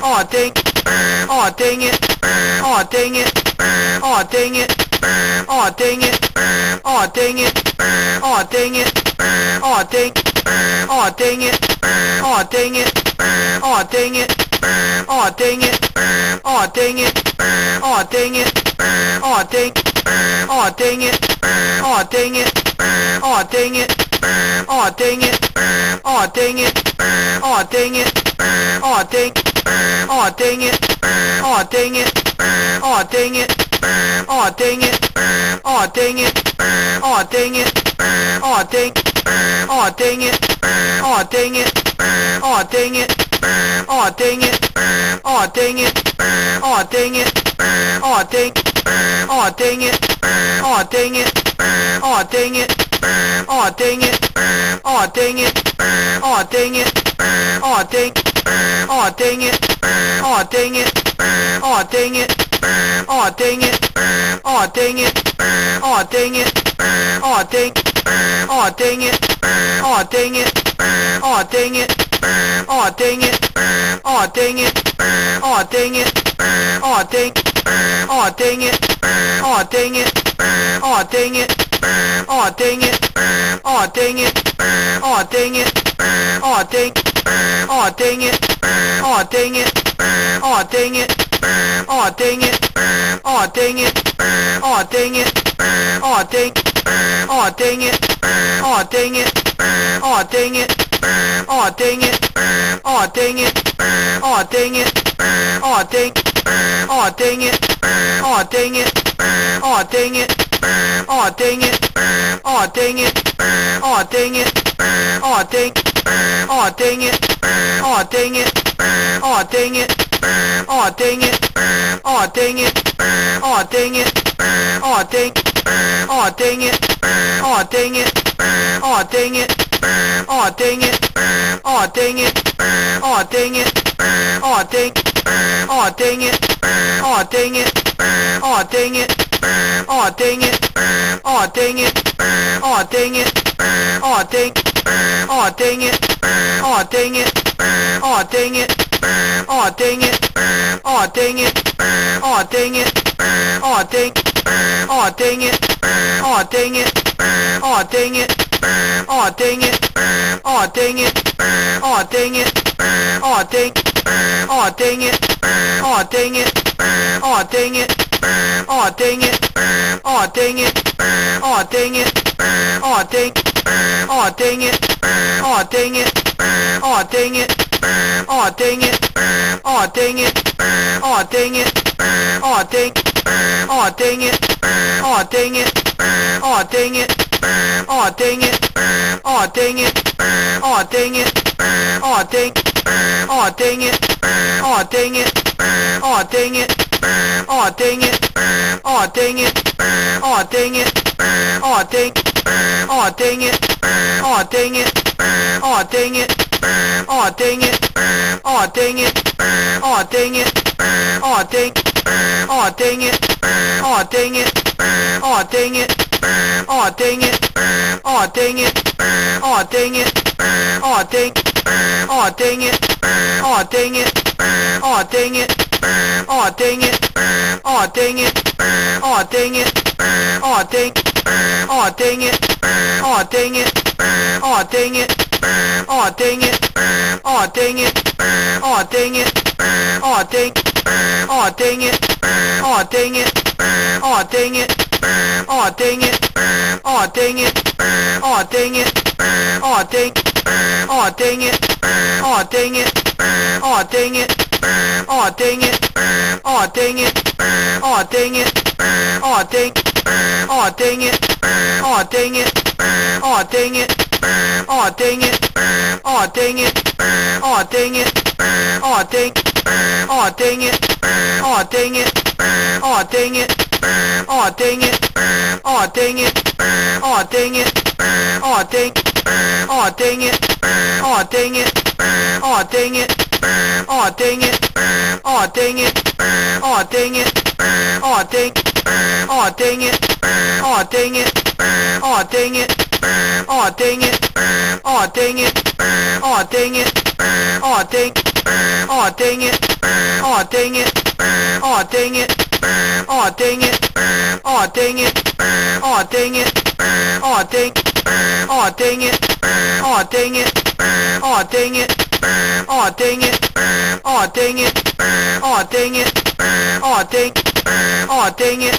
Aw, dang. Aw, dang it. Aw, dang it. Aw, dang it. Aw, dang it. Aw, dang it. Aw, dang it. Aw, dang. Aw, dang it. Aw, dang it. Aw, dang it. Aw, dang it. Aw, dang it. Aw, dang it. Aw, dang. Aw, dang it. Aw, dang it. Aw, dang it. Aw, dang it. Aw, dang it. Aw, dang it. Aw, dang. Aw, dang it. Aw, dang it. Aw, dang it. Aw, dang it. Aw, dang it. Aw, dang it. Aw, dang. Aw, dang it. Aw, dang it. Aw, dang it. Aw, dang it. Aw, dang it. Aw, dang it. Aw, dang. Aw, dang it. Aw, dang it. Aw, dang it. Aw, dang it. Aw, dang it. Aw, dang it. Aw, dang. Aw, dang it. Aw, dang it. Aw, dang it. Aw, dang it. Aw, dang it. Aw, dang it. Aw, dang. Aw, dang it. Aw, dang it. Aw, dang it. Aw, dang it. Aw, dang it. Aw, dang it. Aw, dang. Aw, dang it. Aw, dang it. Aw, dang it. Aw, dang it. Aw, dang it. Aw, dang it. Aw, dang. Aw, dang it. Aw, dang it. Aw, dang it. Aw, dang it. Aw, dang it. Aw, dang it. Aw, dang. Aw, dang it. Aw, dang it. Aw, dang it. Aw, dang it. Aw, dang it. Aw, dang it. Aw, dang. Aw, dang it. Aw, dang it. Aw, dang it. Aw, dang it. Aw, dang it. Aw, dang it. Aw, dang. Aw, dang it. Aw, dang it. Aw, dang it. Aw, dang it. Aw, dang it. Aw, dang it. Aw, dang. Aw, dang it. Aw, dang it. Aw, dang it. Aw, dang it. Aw, dang it. Aw, dang it. Aw, dang. Aw, dang it. Aw, dang it. Aw, dang it. Aw, dang it. Aw, dang it. Aw, dang it. Aw, dang. Aw, dang it. Aw, dang it. Aw, dang it. Aw, dang it. Aw, dang it. Aw, dang it. Aw, dang. Aw, dang it. Aw, dang it. Aw, dang it. Aw, dang it. Aw, dang it. Aw, dang it. Aw, dang. Aw, dang it. Aw, dang it. Aw, dang it. Aw, dang it. Aw, dang it. Aw, dang it. Aw, dang. Aw, dang it. Aw, dang it. Aw, dang it. Aw, dang it. Aw, dang it. Aw, dang it. Aw, dang. Aw, dang it. Aw, dang it. Aw, dang it. Aw, dang it. Aw, dang it. Aw, dang it. Aw, dang. Aw, dang it. Aw, dang it. Aw, dang it. Aw, dang it. Aw, dang it. Aw, dang it. Aw, dang. Aw, dang it. Aw, dang it. Aw, dang it. Aw, dang it. Aw, dang it. Aw, dang it. Aw, dang. Aw, dang it. Aw, dang it. Aw, dang it. Aw, dang it. Aw, dang it. Aw, dang it. Aw, dang. Aw, dang it. Aw, dang it. Aw, dang it. Aw, dang it. Aw, dang it. Aw, dang it. Aw, dang. Aw, dang it. Aw, dang it. Aw, dang it. Aw, dang it. Aw, dang it. Aw, dang it. Aw, dang. Aw, dang it. Aw, dang it. Aw, dang it. Aw, dang it. Aw, dang it. Aw, dang it. Aw, dang. Aw, dang it. Aw, dang it. Aw, dang it. Aw, dang it. Aw, dang it. Aw, dang it. Aw, dang. Aw, dang it. Aw, dang it. Aw, dang it. Aw, dang it. Aw, dang it. Aw, dang it. Aw, dang. Aw, dang it. Aw, dang it. Aw, dang it. Aw, dang it. Aw, dang it. Aw, dang it. Aw, dang. Aw, dang it. Aw, dang it. Aw, dang it. Aw, dang it. Aw, dang it. Aw, dang it. Aw, dang. Aw, dang it. Aw, dang it. Aw, dang it. Aw, dang it. Aw, dang it. Aw, dang it. Aw, dang. Aw, dang it. Aw, dang it. Aw, dang it. Aw, dang it. Aw, dang it. Aw, dang it. Aw, dang. Aw, dang it. Aw, dang it. Aw, dang it. Aw, dang it. Aw, dang it. Aw, dang it. Aw, dang. Aw, dang it. Aw, dang it. Aw, dang it. Aw, dang it.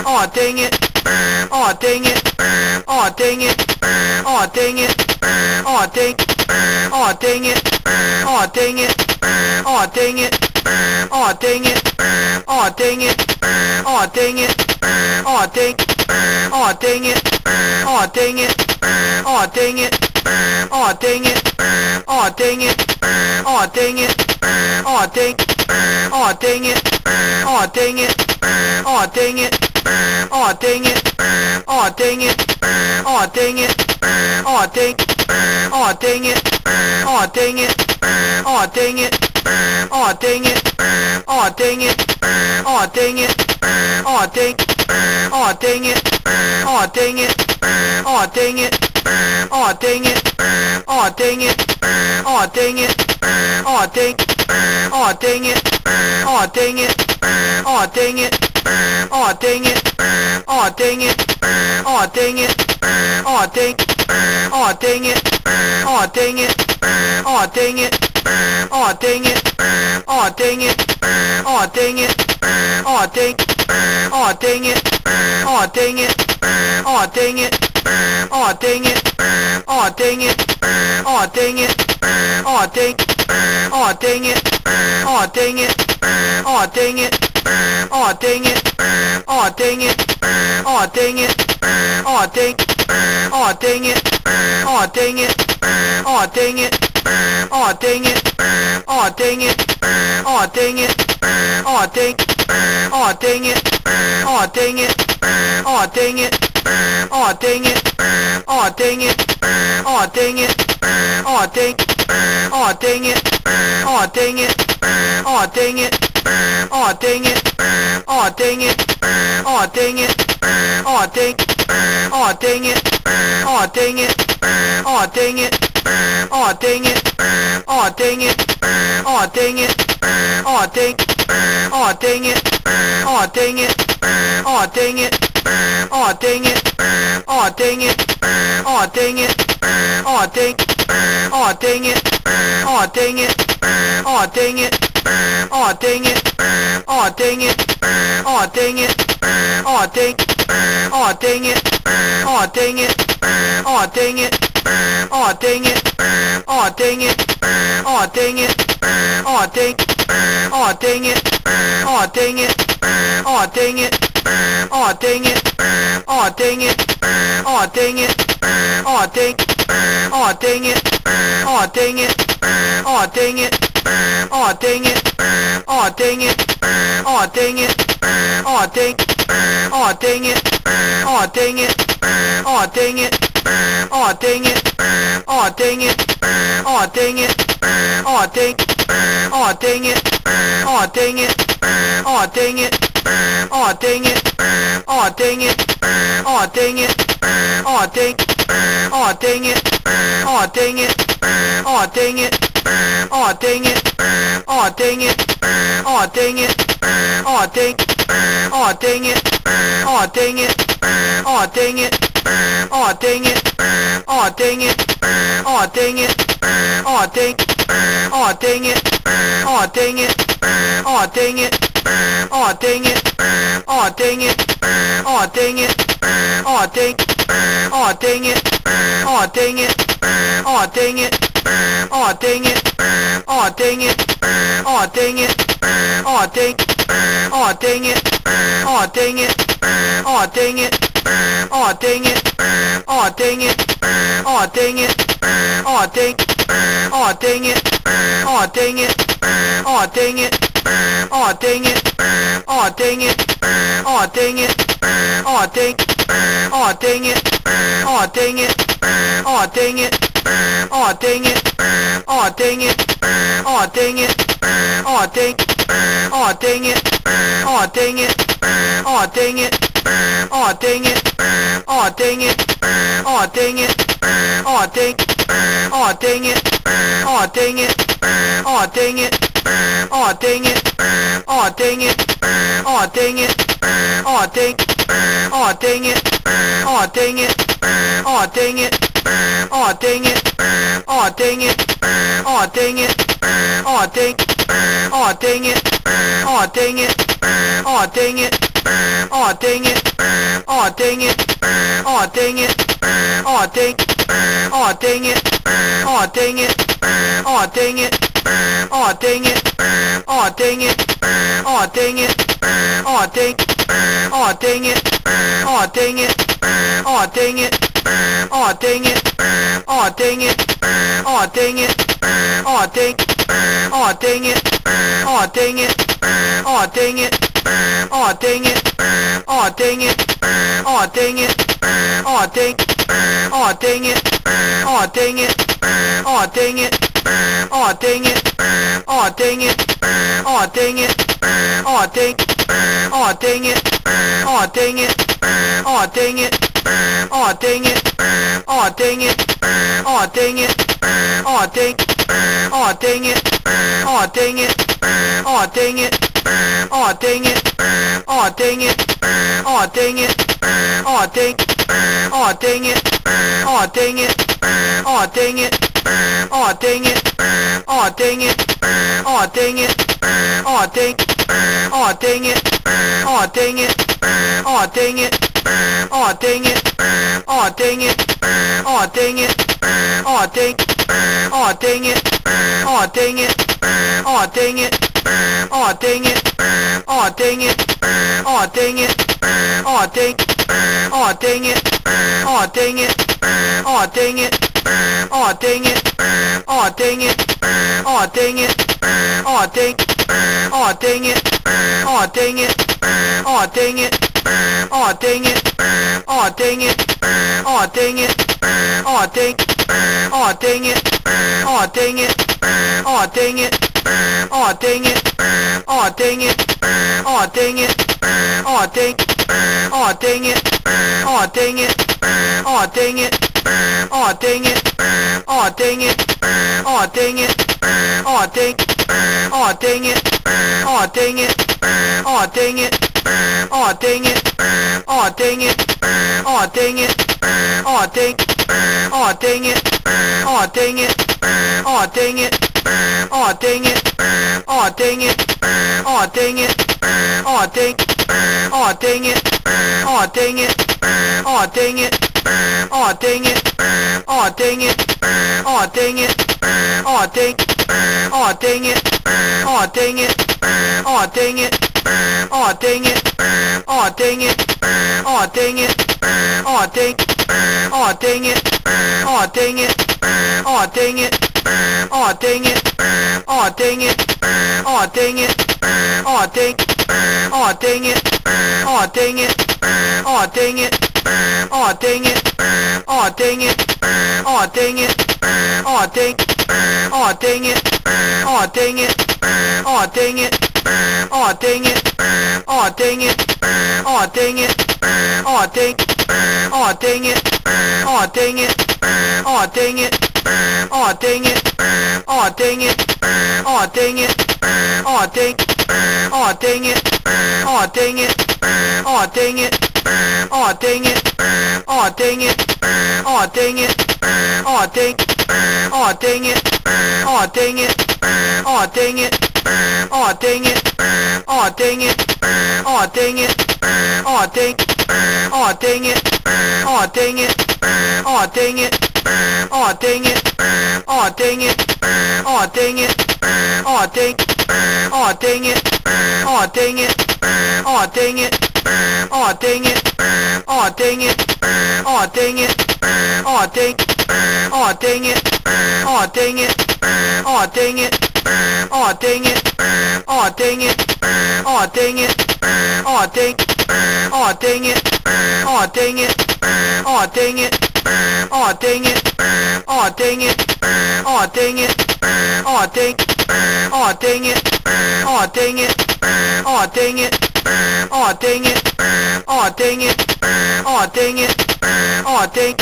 Aw, dang it. Aw, dang it. Aw, dang. Aw, dang it. Aw, dang it. Aw, dang it. Aw, dang it. Aw, dang it. Aw, dang it. Aw, dang. Aw, dang it. Aw, dang it. Aw, dang it. Aw, dang it. Aw, dang it. Aw, dang it. Aw, dang. Aw, dang it. Aw, dang it. Aw, dang it. Aw, dang it. Aw, dang it. Aw, dang it. Aw, dang. Aw, dang it. Aw, dang it. Aw, dang it. Aw, dang it. Aw, dang it. Aw, dang it. Aw, dang. Aw, dang it. Aw, dang it. Aw, dang it. Aw, dang it. Aw, dang it. Aw, dang it. Aw, dang. Aw, dang it. Aw, dang it. Aw, dang it. Aw, dang it. Aw, dang it. Aw, dang it. Aw, dang. Aw, dang it. Aw, dang it. Aw, dang it. Aw, dang it. Aw, dang it. Aw, dang it. Aw, dang. Aw, dang it. Aw, dang it. Aw, dang it. Aw, dang it. Aw, dang it. Aw, dang it. Aw, dang. Aw, dang it. Aw, dang it. Aw, dang it. Aw, dang it. Aw, dang it. Aw, dang it. Aw, dang. Aw, dang it. Aw, dang it. Aw, dang it. Aw, dang it. Aw, dang it. Aw, dang it. Aw, dang. Aw, dang it. Aw, dang it. Aw, dang it. Aw, dang it. Aw, dang it. Aw, dang it. Aw, dang. Aw, dang it. Aw, dang it. Aw, dang it. Aw, dang it. Aw, dang it. Aw, dang it. Aw, dang. Aw, dang it. Aw, dang it. Aw, dang it. Aw, dang it. Aw, dang it. Aw, dang it. Aw, dang. Aw, dang it. Aw, dang it. Aw, dang it. Aw, dang it. Aw, dang it. Aw, dang it. Aw, dang. Aw, dang it. Aw, dang it. Aw, dang it. Aw, dang it. Aw, dang it. Aw, dang it. Aw, dang. Aw, dang it. Aw, dang it. Aw, dang it. Aw, dang it. Aw, dang it. Aw, dang it. Aw, dang. Aw, dang it. Aw, dang it. Aw, dang it. Aw, dang it. Aw, dang it. Aw, dang it. Aw, dang. Aw, dang it. Aw, dang it. Aw, dang it. Aw, dang it. Aw, dang it. Aw, dang it. Aw, dang. Aw, dang it. Aw, dang it. Aw, dang it. Aw, dang it. Aw, dang it. Aw, dang it. Aw, dang. Aw, dang it. Aw, dang it. Aw, dang it. Aw, dang it. Aw, dang it. Aw, dang it. Aw, dang. Aw, dang it. Aw, dang it. Aw, dang it. Aw, dang it. Aw, dang it. Aw, dang it. Aw, dang. Aw, dang it. Aw, dang it. Aw, dang it. Aw, dang it. Aw, dang it. Aw, dang it. Aw, dang. Aw, dang it. Aw, dang it. Aw, dang it. Aw, dang it. Aw, dang it. Aw, dang it. Aw, dang. Aw, dang it. Aw, dang it. Aw, dang it. Aw, dang it. Aw, dang it. Aw, dang it. Aw, dang. Aw, dang it. Aw, dang it. Aw, dang it. Aw, dang it. Aw, dang it. Aw, dang it. Aw, dang. Aw, dang it. Aw, dang it. Aw, dang it. Aw, dang it. Aw, dang it. Aw, dang it. Aw, dang. Aw, dang it. Aw, dang it. Aw, dang it. Aw, dang it. Aw, dang it. Aw, dang it. Aw, dang. Aw, dang it. Aw, dang it. Aw, dang it. Aw, dang it. Aw, dang it. Aw, dang it. Aw, dang. Aw, dang it. Aw, dang it. Aw, dang it. Aw, dang it. Aw, dang it. Aw, dang it. Aw, dang. Aw, dang it. Aw, dang it. Aw, dang it. Aw, dang it. Aw, dang it. Aw, dang it. Aw, dang. Aw, dang it. Aw, dang it. Aw, dang it. Aw, dang it. Aw, dang it. Aw, dang it. Aw, dang. Aw, dang it. Aw, dang it. Aw, dang it. Aw, dang it. Aw, dang it. Aw, dang it. Aw, dang. Aw, dang it. Aw, dang it. Aw, dang it. Aw, dang it. Aw, dang it. Aw, dang it. Aw, dang. Aw, dang it. Aw, dang it. Aw, dang it. Aw, dang it. Aw, dang it. Aw, dang it. Aw, dang. Aw, dang it. Aw, dang it. Aw, dang it. Aw, dang it. Aw, dang it. Aw, dang it. Aw, dang. Aw, dang it. Aw, dang it. Aw, dang it. Aw, dang it. Aw, dang it. Aw, dang it. Aw, dang. Aw, dang it. Aw, dang it. Aw, dang it. Aw, dang it. Aw, dang it. Aw, dang it. Aw, dang. Aw, dang it. Aw, dang it. Aw, dang it. Aw, dang it. Aw, dang it. Aw, dang it. Aw, dang. Aw, dang it. Aw, dang it. Aw, dang it. Aw, dang it. Aw, dang it. Aw, dang it. Aw, dang. Aw, dang it. Aw, dang it. Aw, dang it. Aw, dang it. Aw, dang it. Aw, dang it. Aw, dang. Aw, dang it. Aw, dang it. Aw, dang it. Aw, dang it. Aw, dang it. Aw, dang it. Aw, dang. Aw, dang it. Aw, dang it. Aw, dang it. Aw, dang it. Aw, dang it. Aw, dang it. Aw, dang. Aw, dang it. Aw, dang it. Aw, dang it. Aw, dang it. Aw, dang it. Aw, dang it. Aw, dang. Aw, dang it. Aw, dang it. Aw, dang it. Aw, dang it. Aw, dang it. Aw, dang it. Aw, dang. Aw, dang it. Aw, dang it. Aw, dang it. Aw, dang it. Aw, dang it. Aw, dang it. Aw, dang. Aw, dang it. Aw, dang it. Aw, dang it. Aw, dang it. Aw, dang it. Aw, dang it. Aw, dang. Aw, dang it. Aw, dang it. Aw, dang it. Aw, dang it. Aw, dang it. Aw, dang it. Aw, dang. Aw, dang it. Aw, dang it. Aw, dang it. Aw, dang it. Aw, dang it. Aw, dang it. Aw, dang. Aw, dang it. Aw, dang it. Aw, dang it. Aw, dang it. Aw, dang it. Aw, dang it. Aw, dang. Aw, dang it. Aw, dang it. Aw, dang it. Aw, dang it. Aw, dang it. Aw, dang it. Aw, dang. Aw, dang it. Aw, dang it. Aw, dang it. Aw, dang it. Aw, dang it. Aw, dang it. Aw, dang. Aw, dang it. Aw, dang it. Aw, dang it. Aw, dang it. Aw, dang it. Aw, dang it. Aw, dang. Aw, dang it. Aw, dang it. Aw, dang it. Aw, dang it. Aw, dang it. Aw, dang it. Aw, dang. Aw, dang it. Aw, dang it. Aw, dang it. Aw, dang it. Aw, dang it. Aw, dang it. Aw, dang. Aw, dang it. Aw, dang it. Aw, dang it. Aw, dang it. Aw, dang it. Aw, dang it. Aw, dang. Aw, dang it. Aw, dang it. Aw, dang it. Aw, dang it. Aw, dang it. Aw, dang it. Aw, dang. Aw, dang it. Aw, dang it. Aw, dang it. Aw, dang it. Aw, dang it. Aw, dang it. Aw, dang. Aw, dang it. Aw, dang it. Aw, dang it. Aw, dang it. Aw, dang it. Aw, dang it. Aw, dang. Aw, dang it. Aw, dang it. Aw, dang it. Aw, dang it. Aw, dang it. Aw, dang it. Aw, dang.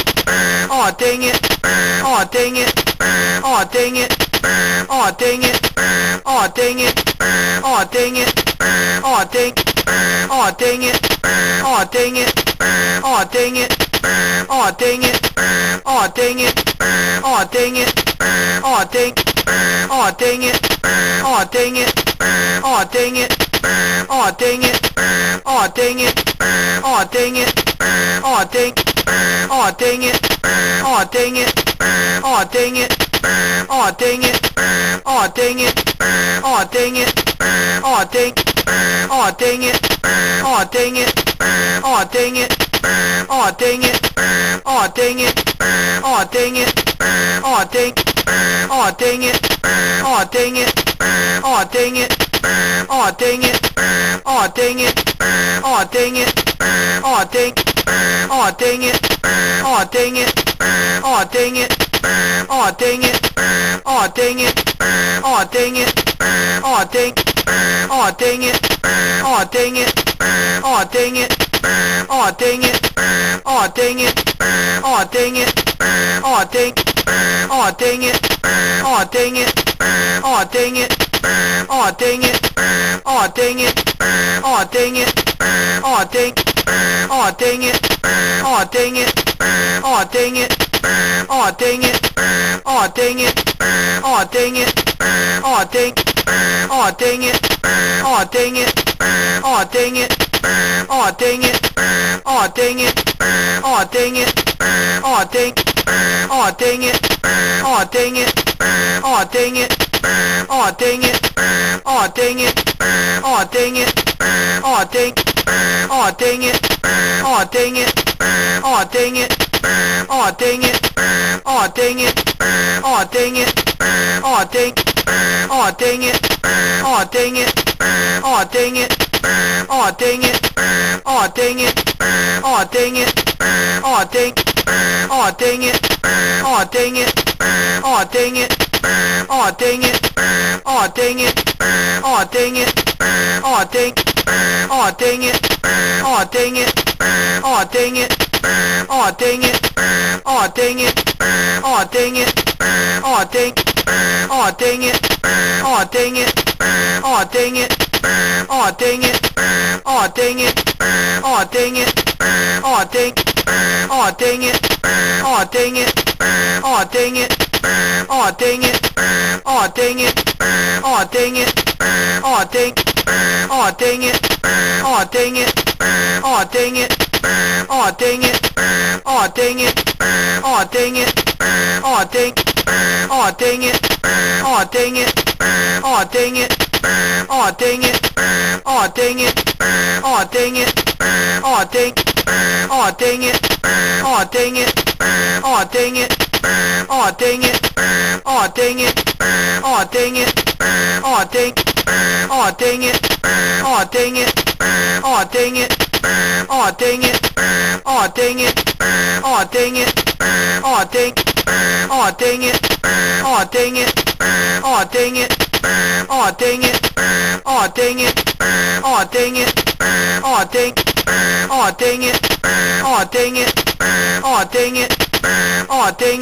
Aw, dang it. Aw, dang it. Aw, dang it. Aw, dang it. Aw, dang it. Aw, dang it. Aw, dang. Aw, dang it. Aw, dang it. Aw, dang it. Aw, dang it. Aw, dang it. Aw, dang it. Aw, dang. Aw, dang it. Aw, dang it. Aw, dang it. Aw, dang it. Aw, dang it. Aw, dang it. Aw, dang. Aw, dang it. Aw, dang it. Aw, dang it. Aw, dang it. Aw, dang it. Aw, dang it. Aw, dang. Aw, dang it. Aw, dang it. Aw, dang it. Aw, dang it. Aw, dang it. Aw, dang it. Aw, dang. Aw, dang it. Aw, dang it. Aw, dang it. Aw, dang it. Aw, dang it. Aw, dang it. Aw, dang. Aw, dang it. Aw, dang it. Aw, dang it. Aw, dang it. Aw, dang it. Aw, dang it. Aw, dang. Aw, dang it. Aw, dang it. Aw, dang it. Aw, dang it. Aw, dang it. Aw, dang it. Aw, dang. Aw, dang it. Aw, dang it. Aw, dang it. Aw, dang it. Aw, dang it. Aw, dang it. Aw, dang. Aw, dang it. Aw, dang it. Aw, dang it. Aw, dang it. Aw, dang it. Aw, dang it. Aw, dang. Aw, dang it. Aw, dang it. Aw, dang it. Aw, dang it. Aw, dang it. Aw, dang it. Aw, dang. Aw, dang it. Aw, dang it. Aw, dang it. Aw, dang it. Aw, dang it. Aw, dang it. Aw, dang. Aw, dang it. Aw, dang it. Aw, dang it. Aw, dang it. Aw, dang it. Aw, dang it. Aw, dang. Aw, dang it. Aw, dang it. Aw, dang it. Aw, dang it. Aw, dang it. Aw, dang it. Aw, dang. Aw, dang it. Aw, dang it. Aw, dang it. Aw, dang it. Aw, dang it. Aw, dang it. Aw, dang. Aw, dang it. Aw, dang it. Aw, dang it. Aw, dang it. Aw, dang it. Aw, dang it. Aw, dang. Aw, dang it. Aw, dang it. Aw, dang it. Aw, dang it. Aw, dang it. Aw, dang it. Aw, dang. Aw, dang it. Aw, dang it. Aw, dang it. Aw, dang it. Aw, dang it. Aw, dang it. Aw, dang. Aw, dang it. Aw, dang it. Aw, dang it. Aw, dang it. Aw, dang it. Aw, dang it. Aw, dang. Aw, dang it. Aw, dang it. Aw, dang it. Aw, dang it. Aw, dang it. Aw, dang it. Aw, dang. Aw, dang it. Aw, dang it. Aw, dang it. Aw, dang it. Aw, dang it. Aw, dang it. Aw, dang. Aw, dang it. Aw, dang it. Aw, dang it. Aw, dang it. Aw, dang it. Aw, dang it. Aw, dang. Aw, dang it. Aw, dang it. Aw, dang it. Aw, dang it. Aw, dang it. Aw, dang it. Aw, dang. Aw, dang it. Aw, dang it. Aw, dang it. Aw, dang it. Aw, dang it. Aw, dang it. Aw, dang.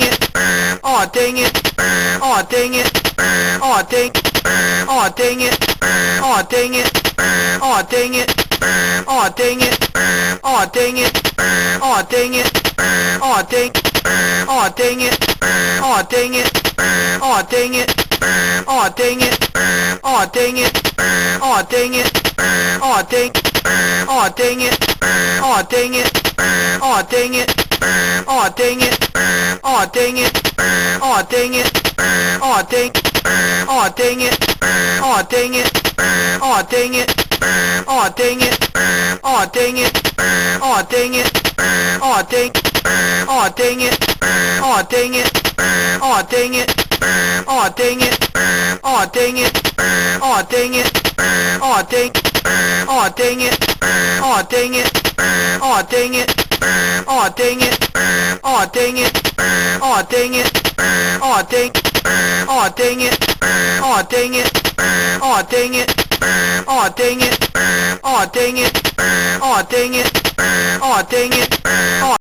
Aw, dang it. Aw, dang it. Aw, dang it. Aw, dang it. Aw, dang it. Aw, dang it. Aw, dang. Aw, dang it. Aw, dang it. Aw, dang it. Aw, dang it. Aw, dang it. Aw, dang it. Aw, dang. Aw, dang it. Aw, dang it. Aw, dang it. Aw, dang it. Aw, dang it. Aw, dang it. Aw, dang. Aw, dang it. Aw, dang it. Aw, dang it. Aw, dang it. Aw, dang it. Aw, dang it. Aw, dang. Aw, dang it. Aw, dang it. Aw, dang it. Oh dang it. Oh dang it. Oh dang it. Oh dang. Oh dang it. Oh dang it. Oh dang it. Oh dang it. Oh dang it. Oh dang it. Oh dang. Oh dang it. Oh dang it. Oh dang it. Oh dang it. Oh dang it. Oh dang it. Oh dang it. Oh